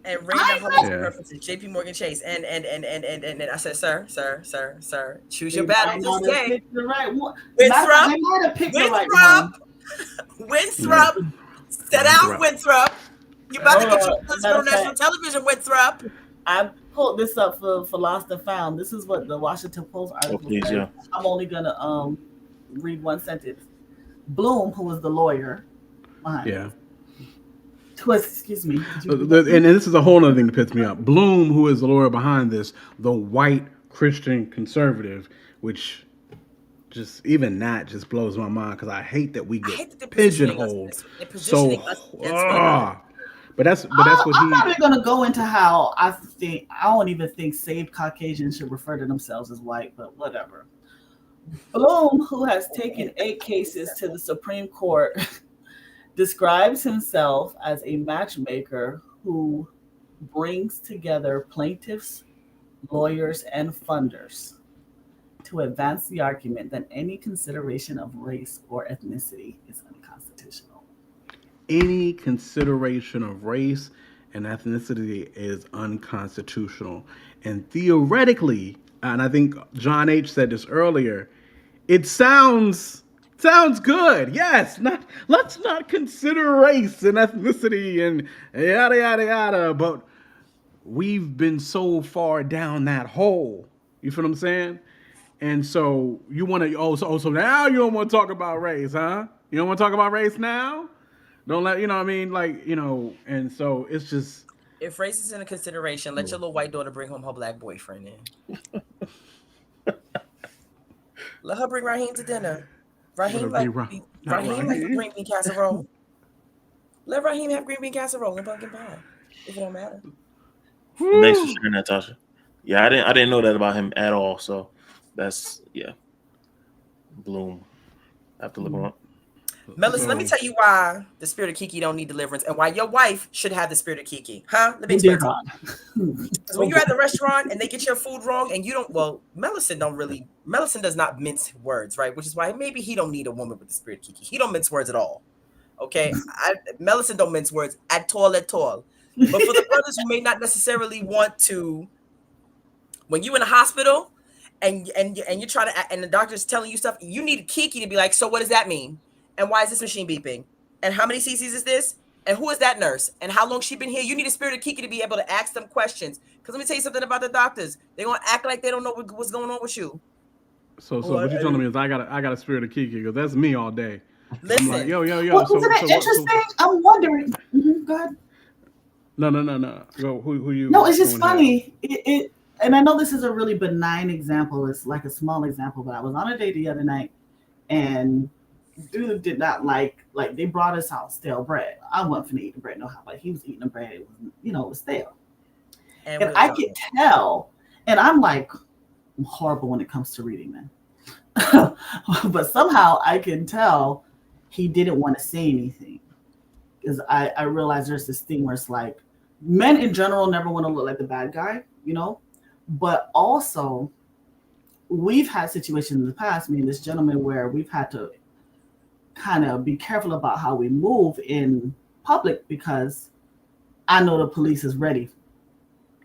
And random references, JP Morgan Chase. And I said, sir, choose your battle this day. Winthrop. Sit down, Winthrop. You about to get your place on national television, Winthrop. I pulled this up for Lost and Found. This is what the Washington Post article said. Yeah. I'm only gonna read one sentence. Bloom, who was the lawyer behind it. Excuse me. And this is a whole other thing that pissed me off. Bloom, who is the lawyer behind this, the white Christian conservative, which just even that just blows my mind because I hate that we get pigeonholed. But that's what I'm not even gonna go into how I don't even think saved Caucasians should refer to themselves as white, but whatever. Bloom, who has taken 8 cases to the Supreme Court, describes himself as a matchmaker who brings together plaintiffs, lawyers, and funders to advance the argument that any consideration of race or ethnicity is unconstitutional. Any consideration of race and ethnicity is unconstitutional. And theoretically, and I think John H. said this earlier, it sounds good. Yes, let's not consider race and ethnicity and yada, yada, yada. But we've been so far down that hole. You feel what I'm saying? And so you want to, so now you don't want to talk about race, huh? You don't want to talk about race now? Don't let, you know what I mean? Like, you know, and so it's just. If race is in a consideration, let your little white daughter bring home her Black boyfriend in. Let her bring Raheem to dinner. Raheem like green bean casserole. Let Raheem have green bean casserole and pumpkin pie, if it don't matter. Thanks for sharing that, Tasha. Yeah, I didn't know that about him at all. So that's Bloom. I have to look him up. Melissa, let me tell you why the spirit of Kiki don't need deliverance and why your wife should have the spirit of Kiki. Huh? Let me explain. Because when you're at the restaurant and they get your food wrong and you don't, Mellison does not mince words, right? Which is why maybe he don't need a woman with the spirit of Kiki. He don't mince words at all. Okay? Mellison don't mince words at all. But for the brothers who may not necessarily want to, when you're in a hospital and you're trying to, and the doctor's telling you stuff, you need Kiki to be like, so what does that mean? And why is this machine beeping? And how many cc's is this? And who is that nurse? And how long she been here? You need a spirit of Kiki to be able to ask them questions. Because let me tell you something about the doctors. They're going to act like they don't know what's going on with you. So what you're telling me is I got a spirit of Kiki because that's me all day. Listen. I'm like, yo. Well, isn't it interesting? I'm wondering. Go ahead. No. Go, who you? No, it's just funny. And I know this is a really benign example. It's like a small example, but I was on a date the other night and dude did not like they brought us out stale bread. I wasn't finna eat the bread no how, but he was eating the bread. It was, it was stale. And I could tell, and I'm like, I'm horrible when it comes to reading men. But somehow I can tell he didn't want to say anything because I realize there's this thing where it's like men in general never want to look like the bad guy, but also we've had situations in the past, me and this gentleman, where we've had to kind of be careful about how we move in public because I know the police is ready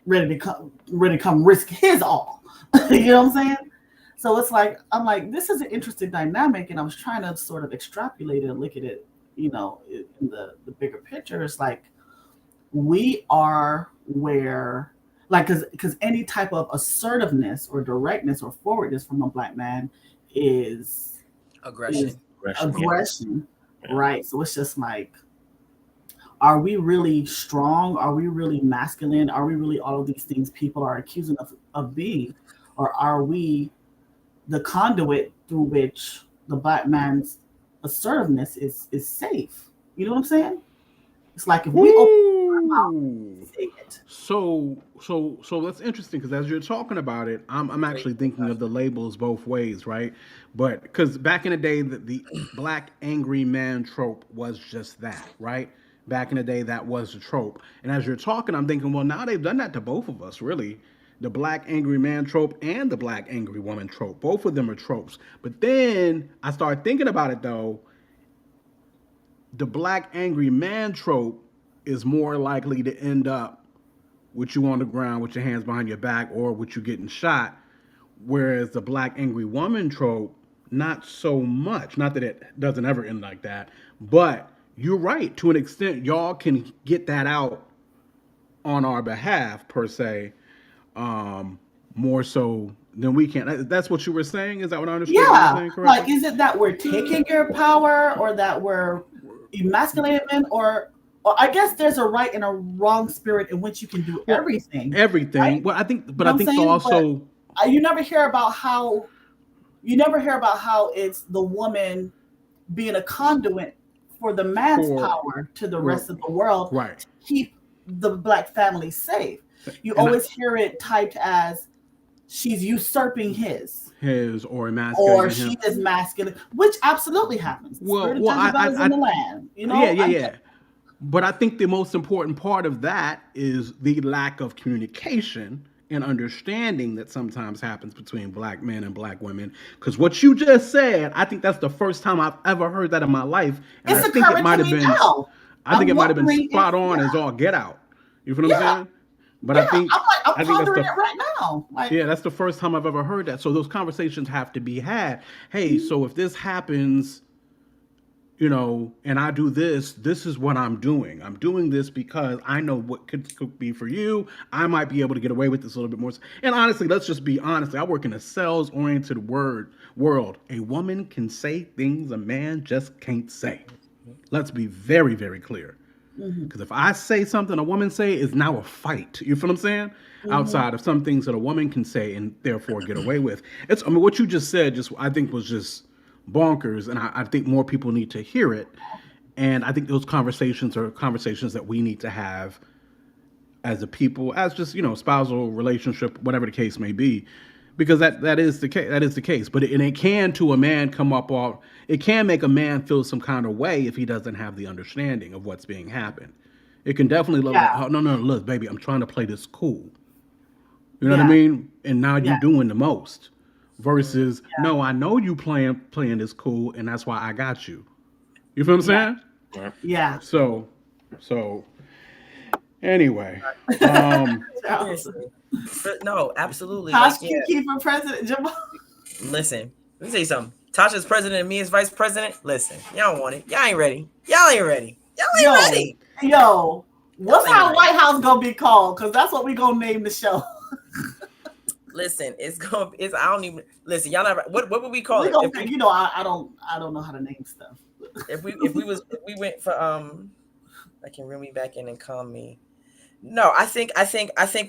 to come risk his all. You know what I'm saying? So it's like, I'm like, this is an interesting dynamic, and I was trying to sort of extrapolate it and look at it, in the bigger picture. It's like we are where, like, because any type of assertiveness or directness or forwardness from a Black man is aggression, right? So it's just like, are we really strong? Are we really masculine? Are we really all of these things people are accusing us of being? Or are we the conduit through which the Black man's assertiveness is safe? You know what I'm saying? It's like if we open our mouth, say it. So that's interesting, because as you're talking about it, I'm actually thinking of the labels both ways, right? But because back in the day, the Black angry man trope was just that, right? Back in the day, that was the trope. And as you're talking, I'm thinking, well, now they've done that to both of us, really. The Black angry man trope and the Black angry woman trope. Both of them are tropes. But then I started thinking about it, though. The Black angry man trope is more likely to end up with you on the ground with your hands behind your back or with you getting shot. Whereas the Black angry woman trope, not so much. Not that it doesn't ever end like that. But you're right. To an extent, y'all can get that out on our behalf, per se, more so than we can. That's what you were saying? Is that what I understood? Yeah. Like, is it that we're taking your power, or that we're emasculating men, or I guess there's a right and a wrong spirit in which you can do everything. Everything. Right? Well, I think also, you never hear about how it's the woman being a conduit for the man's power to the rest of the world, right, to keep the Black family safe. You always hear it typed as she's usurping his or emasculating or she is masculine, which absolutely happens. Well, in the land, Yeah. But I think the most important part of that is the lack of communication and understanding that sometimes happens between Black men and Black women. Because what you just said, I think that's the first time I've ever heard that in my life. And I think it might have been spot on as all get out. You feel what I'm saying? But I think I'm pondering it right now. That's the first time I've ever heard that. So those conversations have to be had. Hey, so if this happens, and I do this is what I'm doing. I'm doing this because I know what could be for you. I might be able to get away with this a little bit more. And honestly, let's just be honest. I work in a sales-oriented world. A woman can say things a man just can't say. Let's be very, very clear. Because if I say something a woman say, it's now a fight. You feel what I'm saying? Outside of some things that a woman can say and therefore get away with. What you just said, I think was just bonkers, and I think more people need to hear it. And I think those conversations are conversations that we need to have as a people, as just spousal relationship, whatever the case may be, because that is the case. That is the case. But it can, to a man, it can make a man feel some kind of way if he doesn't have the understanding of what's being happened. It can definitely look like, oh, no, look, baby, I'm trying to play this cool. You know what I mean? And now you're doing the most. Versus, no, I know you playing this cool, and that's why I got you. You feel what I'm saying? Yeah. So anyway. No, absolutely. Tosh can keep for president, Jamal. Listen, let me say something. Tasha's president and me as vice president. Listen, y'all want it. Y'all ain't ready. Y'all ain't ready. Yo, what's our White House gonna be called? Because that's what we gonna name the show. Listen, I don't even listen. Y'all not what would we call it? I don't know how to name stuff. if we went for I can reel me back in and calm me. No, I think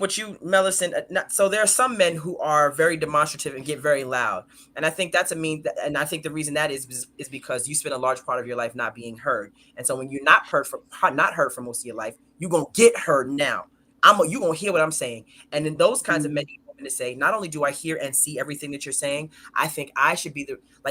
what you, Millicent. So there are some men who are very demonstrative and get very loud, and I think and I think the reason that is because you spend a large part of your life not being heard, and so when you're not heard for most of your life, you're gonna get heard now. You gonna hear what I'm saying, and then those kinds of men to say, not only do I hear and see everything that you're saying, I think I should be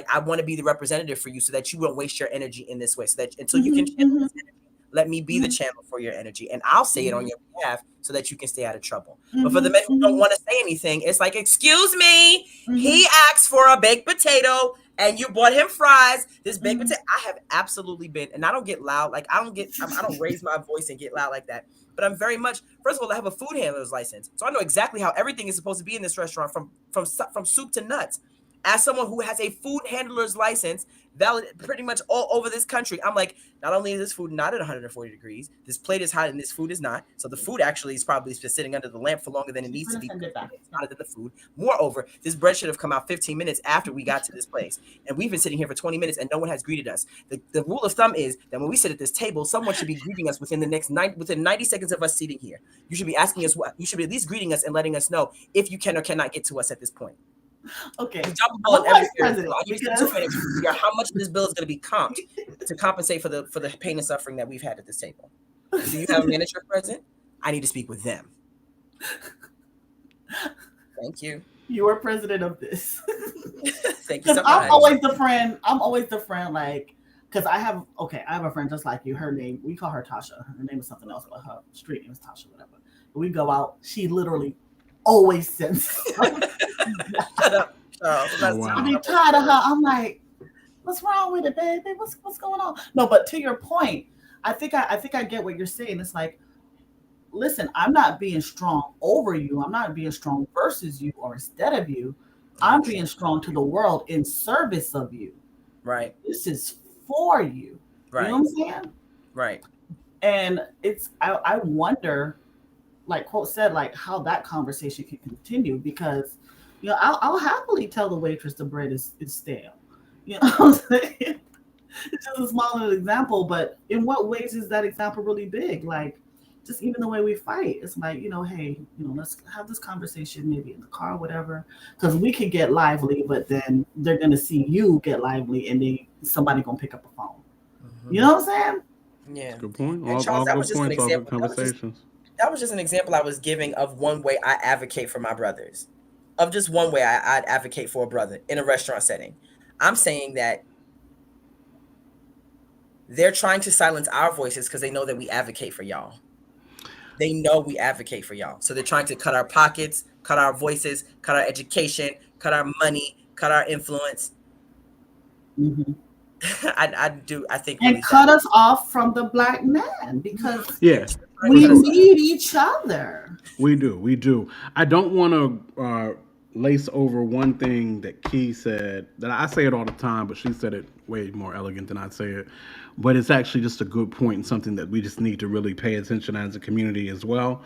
I want to be the representative for you so that you won't waste your energy in this way. So that until you can channel this energy, let me be the channel for your energy, and I'll say it on your behalf so that you can stay out of trouble. But for the men who don't want to say anything, it's like, excuse me, he asked for a baked potato and you bought him fries. This baked potato, I have absolutely been, and I don't get loud. Like I don't raise my voice and get loud like that. But I'm very much, first of all, I have a food handler's license. So I know exactly how everything is supposed to be in this restaurant from soup to nuts. As someone who has a food handler's license, valid pretty much all over this country, I'm like, not only is this food not at 140 degrees, this plate is hot and this food is not. So the food actually is probably just sitting under the lamp for longer than it needs to be. It's hotter than the food. Moreover, this bread should have come out 15 minutes after we got to this place. And we've been sitting here for 20 minutes and no one has greeted us. The rule of thumb is that when we sit at this table, someone should be greeting us within 90 seconds of us sitting here. You should be asking us you should be at least greeting us and letting us know if you can or cannot get to us at this point. Okay. How much this bill is going to be comped to compensate for the pain and suffering that we've had at this table? Do you have a manager present? I need to speak with them. Thank you. You are president of this. Thank you so much. I'm always the friend, like, because I have a friend just like you. Her name, we call her Tasha. Her name is something else, but her street name is Tasha, whatever. We go out, she literally always sends. Shut up. I be tired of her. I'm like, what's wrong with it, baby? What's going on? No, but to your point, I think I get what you're saying. It's like, listen, I'm not being strong over you. I'm not being strong versus you or instead of you. I'm being strong to the world in service of you. Right. This is for you. Right. You know what I'm saying? Right. And I wonder, like Quote said, like how that conversation can continue, because I'll happily tell the waitress the bread is stale. You know what I'm saying? It's just a small little example, but in what ways is that example really big? Like, just even the way we fight, it's like, hey, let's have this conversation maybe in the car or whatever, because we can get lively, but then they're gonna see you get lively, and then somebody gonna pick up a phone. You know what I'm saying? Yeah. Good point. And Charles, all good points, all good conversations. That was just an example I was giving of one way I advocate for my brothers. Of just one way I'd advocate for a brother in a restaurant setting. I'm saying that they're trying to silence our voices because they know that we advocate for y'all. They know we advocate for y'all. So they're trying to cut our pockets, cut our voices, cut our education, cut our money, cut our influence. Mm-hmm. I think. And cut us off from the black man, because yeah, we need each other. We do. I don't want to lace over one thing that Key said, that I say it all the time, but she said it way more elegant than I'd say it. But it's actually just a good point and something that we just need to really pay attention as a community as well.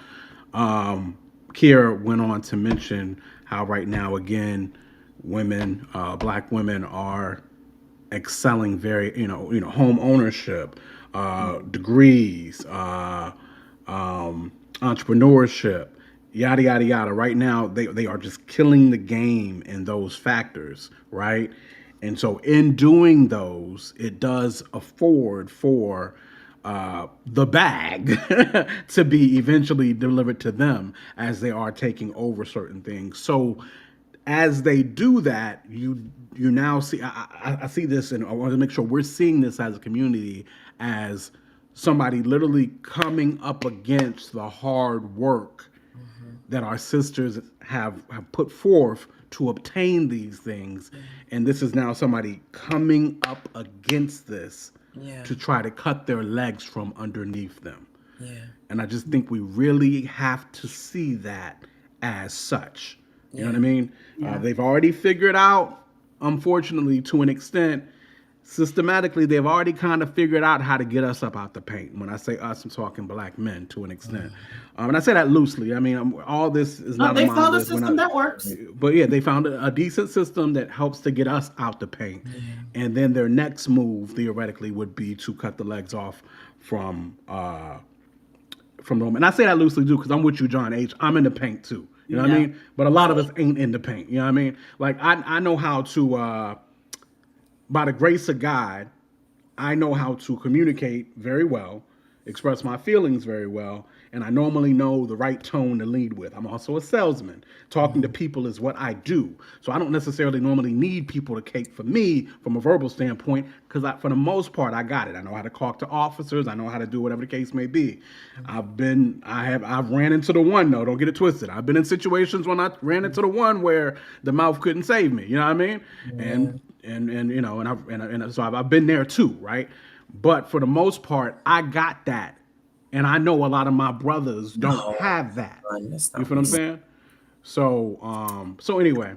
Kiera went on to mention how right now, again, women, black women are excelling very, home ownership, degrees, entrepreneurship, yada, yada, yada. Right now, they are just killing the game in those factors, right? And so in doing those, it does afford for the bag to be eventually delivered to them as they are taking over certain things. So as they do that, you now see, I see this, and I want to make sure we're seeing this as a community as somebody literally coming up against the hard work that our sisters have put forth to obtain these things. And this is now somebody coming up against this to try to cut their legs from underneath them. Yeah. And I just think we really have to see that as such. You know what I mean? Yeah. They've already figured out, unfortunately, to an extent, systematically, they've already kind of figured out how to get us up out the paint. When I say us, I'm talking black men to an extent. And I say that loosely. I mean, all this is not. They found a system that works. But yeah, they found a decent system that helps to get us out the paint. And then their next move, theoretically, would be to cut the legs off from them. And I say that loosely, too, because I'm with you, John H. I'm in the paint, too. You know what I mean? But a lot of us ain't in the paint. You know what I mean? Like, I know how to... by the grace of God, I know how to communicate very well, express my feelings very well, and I normally know the right tone to lead with. I'm also a salesman. Talking to people is what I do. So I don't necessarily normally need people to cape for me from a verbal standpoint, because for the most part, I got it. I know how to talk to officers. I know how to do whatever the case may be. I've ran into the one, though. Don't get it twisted. I've been in situations when I ran into the one where the mouth couldn't save me. You know what I mean? And you know, and so I've been there too, right? But for the most part, I got that. And I know a lot of my brothers don't have that. You feel what I'm saying? So anyway.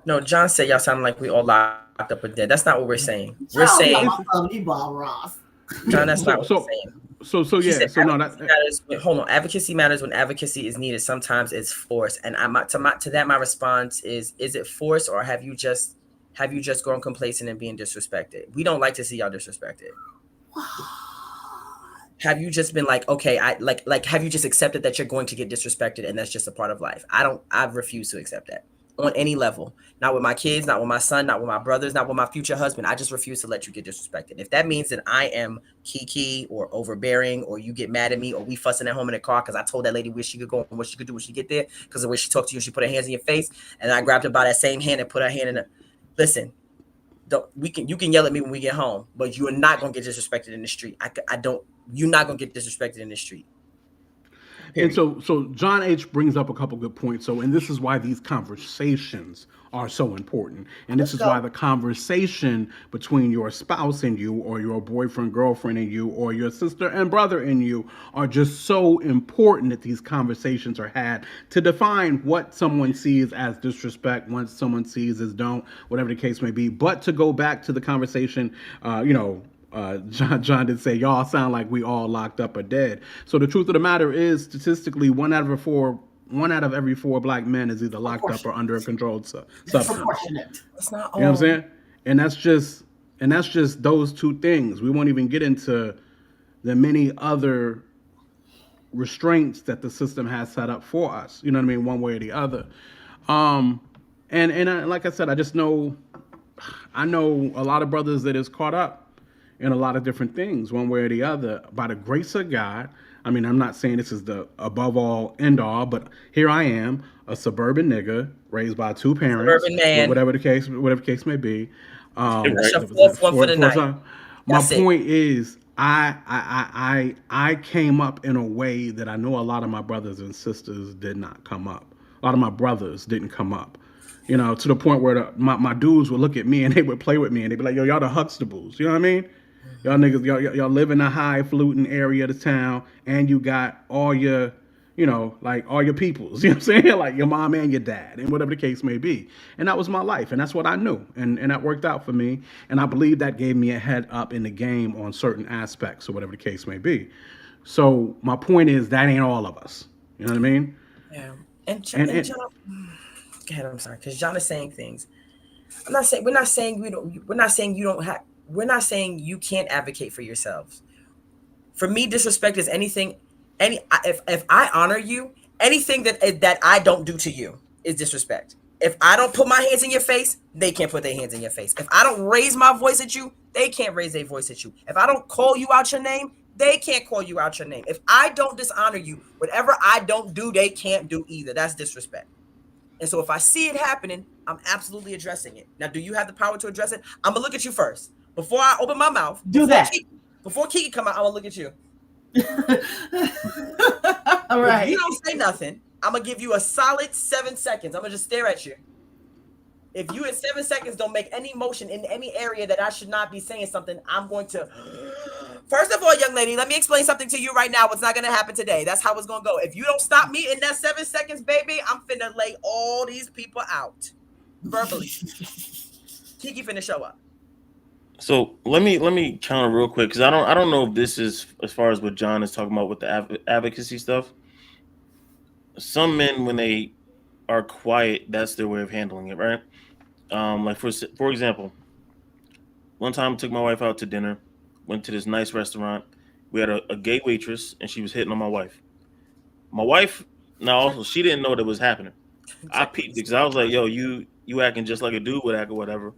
No, John said y'all sound like we all locked up or dead. That's not what we're saying. We're saying John, that's not what we're saying. So yeah. So no, hold on. Advocacy matters when advocacy is needed. Sometimes it's force. And to that, my response is it force, or have you just grown complacent and being disrespected? We don't like to see y'all disrespected. Have you just been like, okay, have you just accepted that you're going to get disrespected and that's just a part of life? I refuse to accept that on any level. Not with my kids, not with my son, not with my brothers, not with my future husband. I just refuse to let you get disrespected. If that means that I am kiki or overbearing, or you get mad at me, or we fussing at home in the car because I told that lady where she could go and what she could do when she get there, because the way she talked to you, she put her hands in your face, and I grabbed her by that same hand and put her hand in her. Listen, you can yell at me when we get home, but you are not gonna get disrespected in the street. You're not gonna get disrespected in the street. Period. And so John H. brings up a couple good points. And this is why these conversations are so important. And this is why the conversation between your spouse and you, or your boyfriend, girlfriend and you, or your sister and brother and you are just so important, that these conversations are had to define what someone sees as disrespect, what someone sees as don't, whatever the case may be. But to go back to the conversation, John did say y'all sound like we all locked up or dead. So the truth of the matter is, statistically, one out of every four black men is either locked up or under a controlled substance. That's not all. You know what I'm saying? And that's just those two things. We won't even get into the many other restraints that the system has set up for us. You know what I mean? One way or the other. Like I said, I know a lot of brothers that is caught up in a lot of different things, one way or the other, by the grace of God. I mean, I'm not saying this is the above all end all, but here I am, a suburban nigga raised by two parents, suburban man, whatever the case may be. That's your fourth one for the night. My point is, I came up in a way that I know a lot of my brothers and sisters did not come up. A lot of my brothers didn't come up. You know, to the point where my dudes would look at me and they would play with me and they'd be like, yo, y'all the Huxtables. You know what I mean? Y'all niggas, y'all live in a highfalutin area of the town, and you got all your, all your peoples, you know what I'm saying? Like your mom and your dad, and whatever the case may be. And that was my life, and that's what I knew, and that worked out for me. And I believe that gave me a head up in the game on certain aspects, or whatever the case may be. So my point is, that ain't all of us. You know what I mean? Yeah. And John, go ahead, I'm sorry, because John is saying things. We're not saying you can't advocate for yourselves. For me, disrespect is anything. If I honor you, anything that I don't do to you is disrespect. If I don't put my hands in your face, they can't put their hands in your face. If I don't raise my voice at you, they can't raise their voice at you. If I don't call you out your name, they can't call you out your name. If I don't dishonor you, whatever I don't do, they can't do either. That's disrespect. And so if I see it happening, I'm absolutely addressing it. Now, do you have the power to address it? I'm going to look at you first. Before I open my mouth. Before Kiki come out, I'm going to look at you. All right. If you don't say nothing, I'm going to give you a solid 7 seconds. I'm going to just stare at you. If you in 7 seconds don't make any motion in any area that I should not be saying something, I'm going to... First of all, young lady, let me explain something to you right now. What's not going to happen today. That's how it's going to go. If you don't stop me in that 7 seconds, baby, I'm finna lay all these people out. Verbally. Kiki finna show up. So let me counter real quick, because I don't know if this is as far as what John is talking about with the advocacy stuff. Some men, when they are quiet, that's their way of handling it, right? Like for example, one time I took my wife out to dinner, went to this nice restaurant. We had a gay waitress, and she was hitting on my wife. My wife, now also, she didn't know that was happening. I peeped because I was like, yo, you acting just like a dude would act or whatever.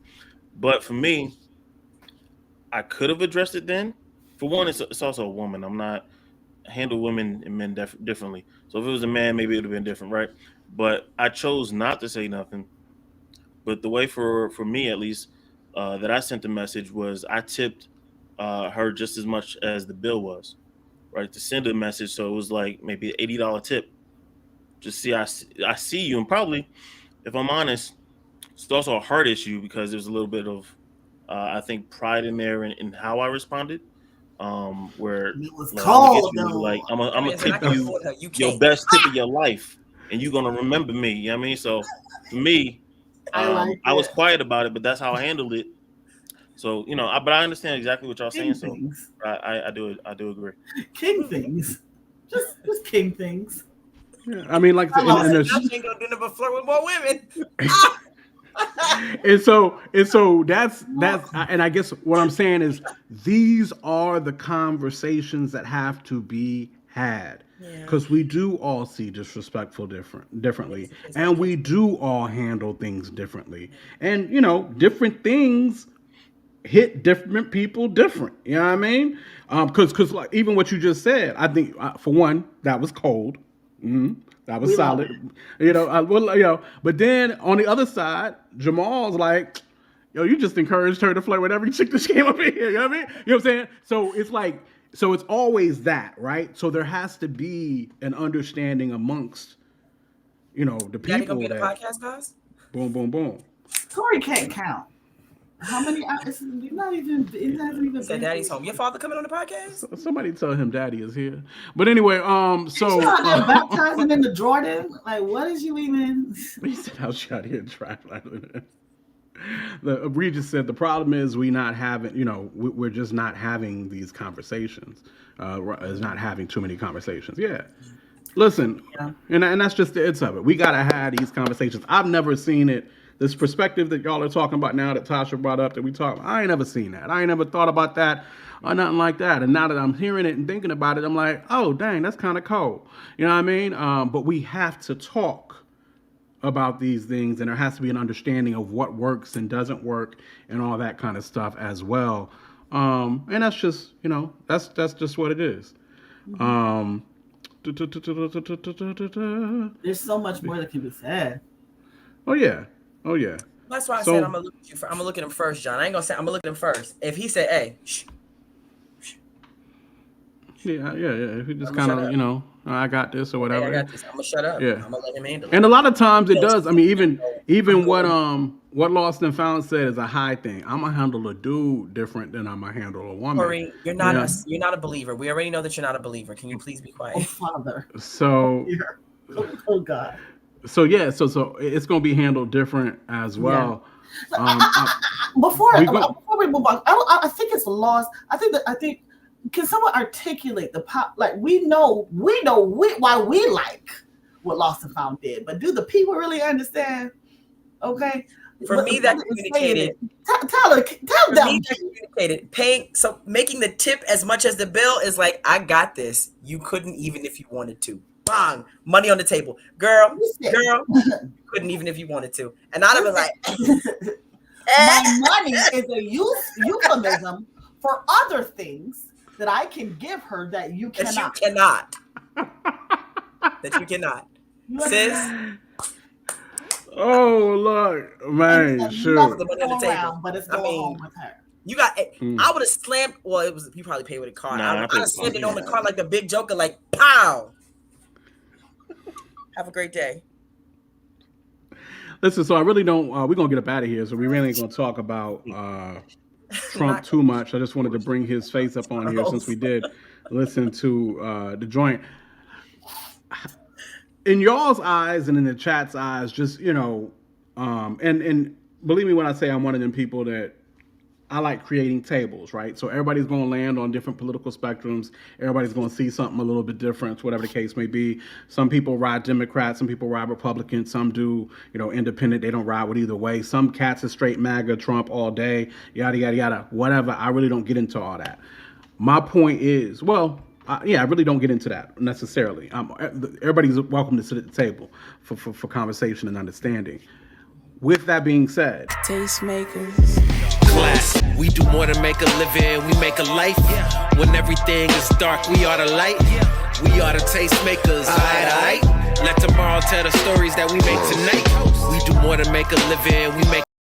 But for me, I could have addressed it then. For one, it's also a woman. I'm not handle women and men differently. So if it was a man, maybe it would have been different, right? But I chose not to say nothing. But the way for me at least that I sent the message was I tipped her just as much as the bill was, right? To send a message, so it was like maybe an $80 tip. Just see, I see you, and probably, if I'm honest, it's also a heart issue because there's a little bit of I think pride in there in how I responded. Where It was like, cold, I'm though. like I'm gonna tip you your best tip of your life, and you're gonna remember me. You know what I mean? So for me, I was quiet about it, but that's how I handled it. So but I understand exactly what y'all saying. So I do agree. King things, just king things. Yeah, I mean, like, I ain't gonna do nothing but flirt with more women. and so that's and I guess what I'm saying is these are the conversations that have to be had, because we do all see disrespectful differently, and we do all handle things differently, and different things hit different people different. You know what I mean? Because like even what you just said, I think for one, that was cold. That was solid. But then on the other side, Jamal's like, yo, you just encouraged her to flirt with every chick that came up in here. You know what I mean? You know what I'm saying? So it's like, it's always that, right? So there has to be an understanding amongst, the people. Gonna be the podcast, guys? Boom, boom, boom. Tori can't count. How many hours? It hasn't even said Daddy's home. Your father coming on the podcast? Somebody tell him Daddy is here. But anyway, so baptizing in the Jordan. Like, what is you even? He said, "I'll shut here and try." The Regis said the problem is we're just not having these conversations. Is not having too many conversations. Yeah. Listen, and that's just the it's of it. We gotta have these conversations. I've never seen it. This perspective that y'all are talking about now that Tasha brought up that we talk, I ain't never seen that. I ain't never thought about that or nothing like that. And now that I'm hearing it and thinking about it, I'm like, oh, dang, that's kind of cold. You know what I mean? But we have to talk about these things, and there has to be an understanding of what works and doesn't work and all that kind of stuff as well. And that's just, that's just what it is. There's so much more that can be said. Oh, yeah. Oh yeah. That's why I said I'm gonna look at you. I'm gonna look at him first, John. I ain't gonna say I'm gonna look at him first. If he said, "Hey," yeah. If he just kind of, I got this or whatever. Hey, I got this. I'm gonna shut up. Yeah. I'm gonna let him handle it. And a lot of times it does. I mean, even what Lost and Found said is a high thing. I'm gonna handle a dude different than I'm gonna handle a woman. Corey, you're not a believer. We already know that you're not a believer. Can you please be quiet? Oh, Father. So. Oh God. So yeah, so it's gonna be handled different as well. Yeah. Before we move on, I think it's lost. I think can someone articulate the pop? Like we know why we like what Lost and Found did, but do the people really understand? Okay. For me, that communicated. Tell them. Me, that communicated. Making the tip as much as the bill is like, I got this. You couldn't even if you wanted to. Bang, money on the table, girl. You couldn't even if you wanted to, and I'd have been like, my money is a euphemism for other things that I can give her that you cannot. That you cannot, sis. Oh look, man, sure. The money on the table, but it's going home with her. You got. I would have slammed. Well, it was. You probably paid with a card. I'd have slammed it on the card like the Big Joker, like pow. Have a great day. Listen, so I really don't. We're gonna get up out of here, so we really ain't gonna talk about Trump too much. I just wanted to bring his face up on here since we did listen to the joint. In y'all's eyes and in the chat's eyes, just and believe me when I say I'm one of them people that I like creating tables, right? So everybody's going to land on different political spectrums. Everybody's going to see something a little bit different, whatever the case may be. Some people ride Democrats, some people ride Republicans, some do, independent. They don't ride with either way. Some cats are straight MAGA, Trump all day, yada, yada, yada, whatever. I really don't get into all that. My point is, I really don't get into that necessarily. Everybody's welcome to sit at the table for conversation and understanding. With that being said, Tastemakers. Class. We do more than make a living, we make a life. When everything is dark, we are the light. We are the tastemakers, aight. Let tomorrow tell the stories that we make tonight. We do more than make a living, we make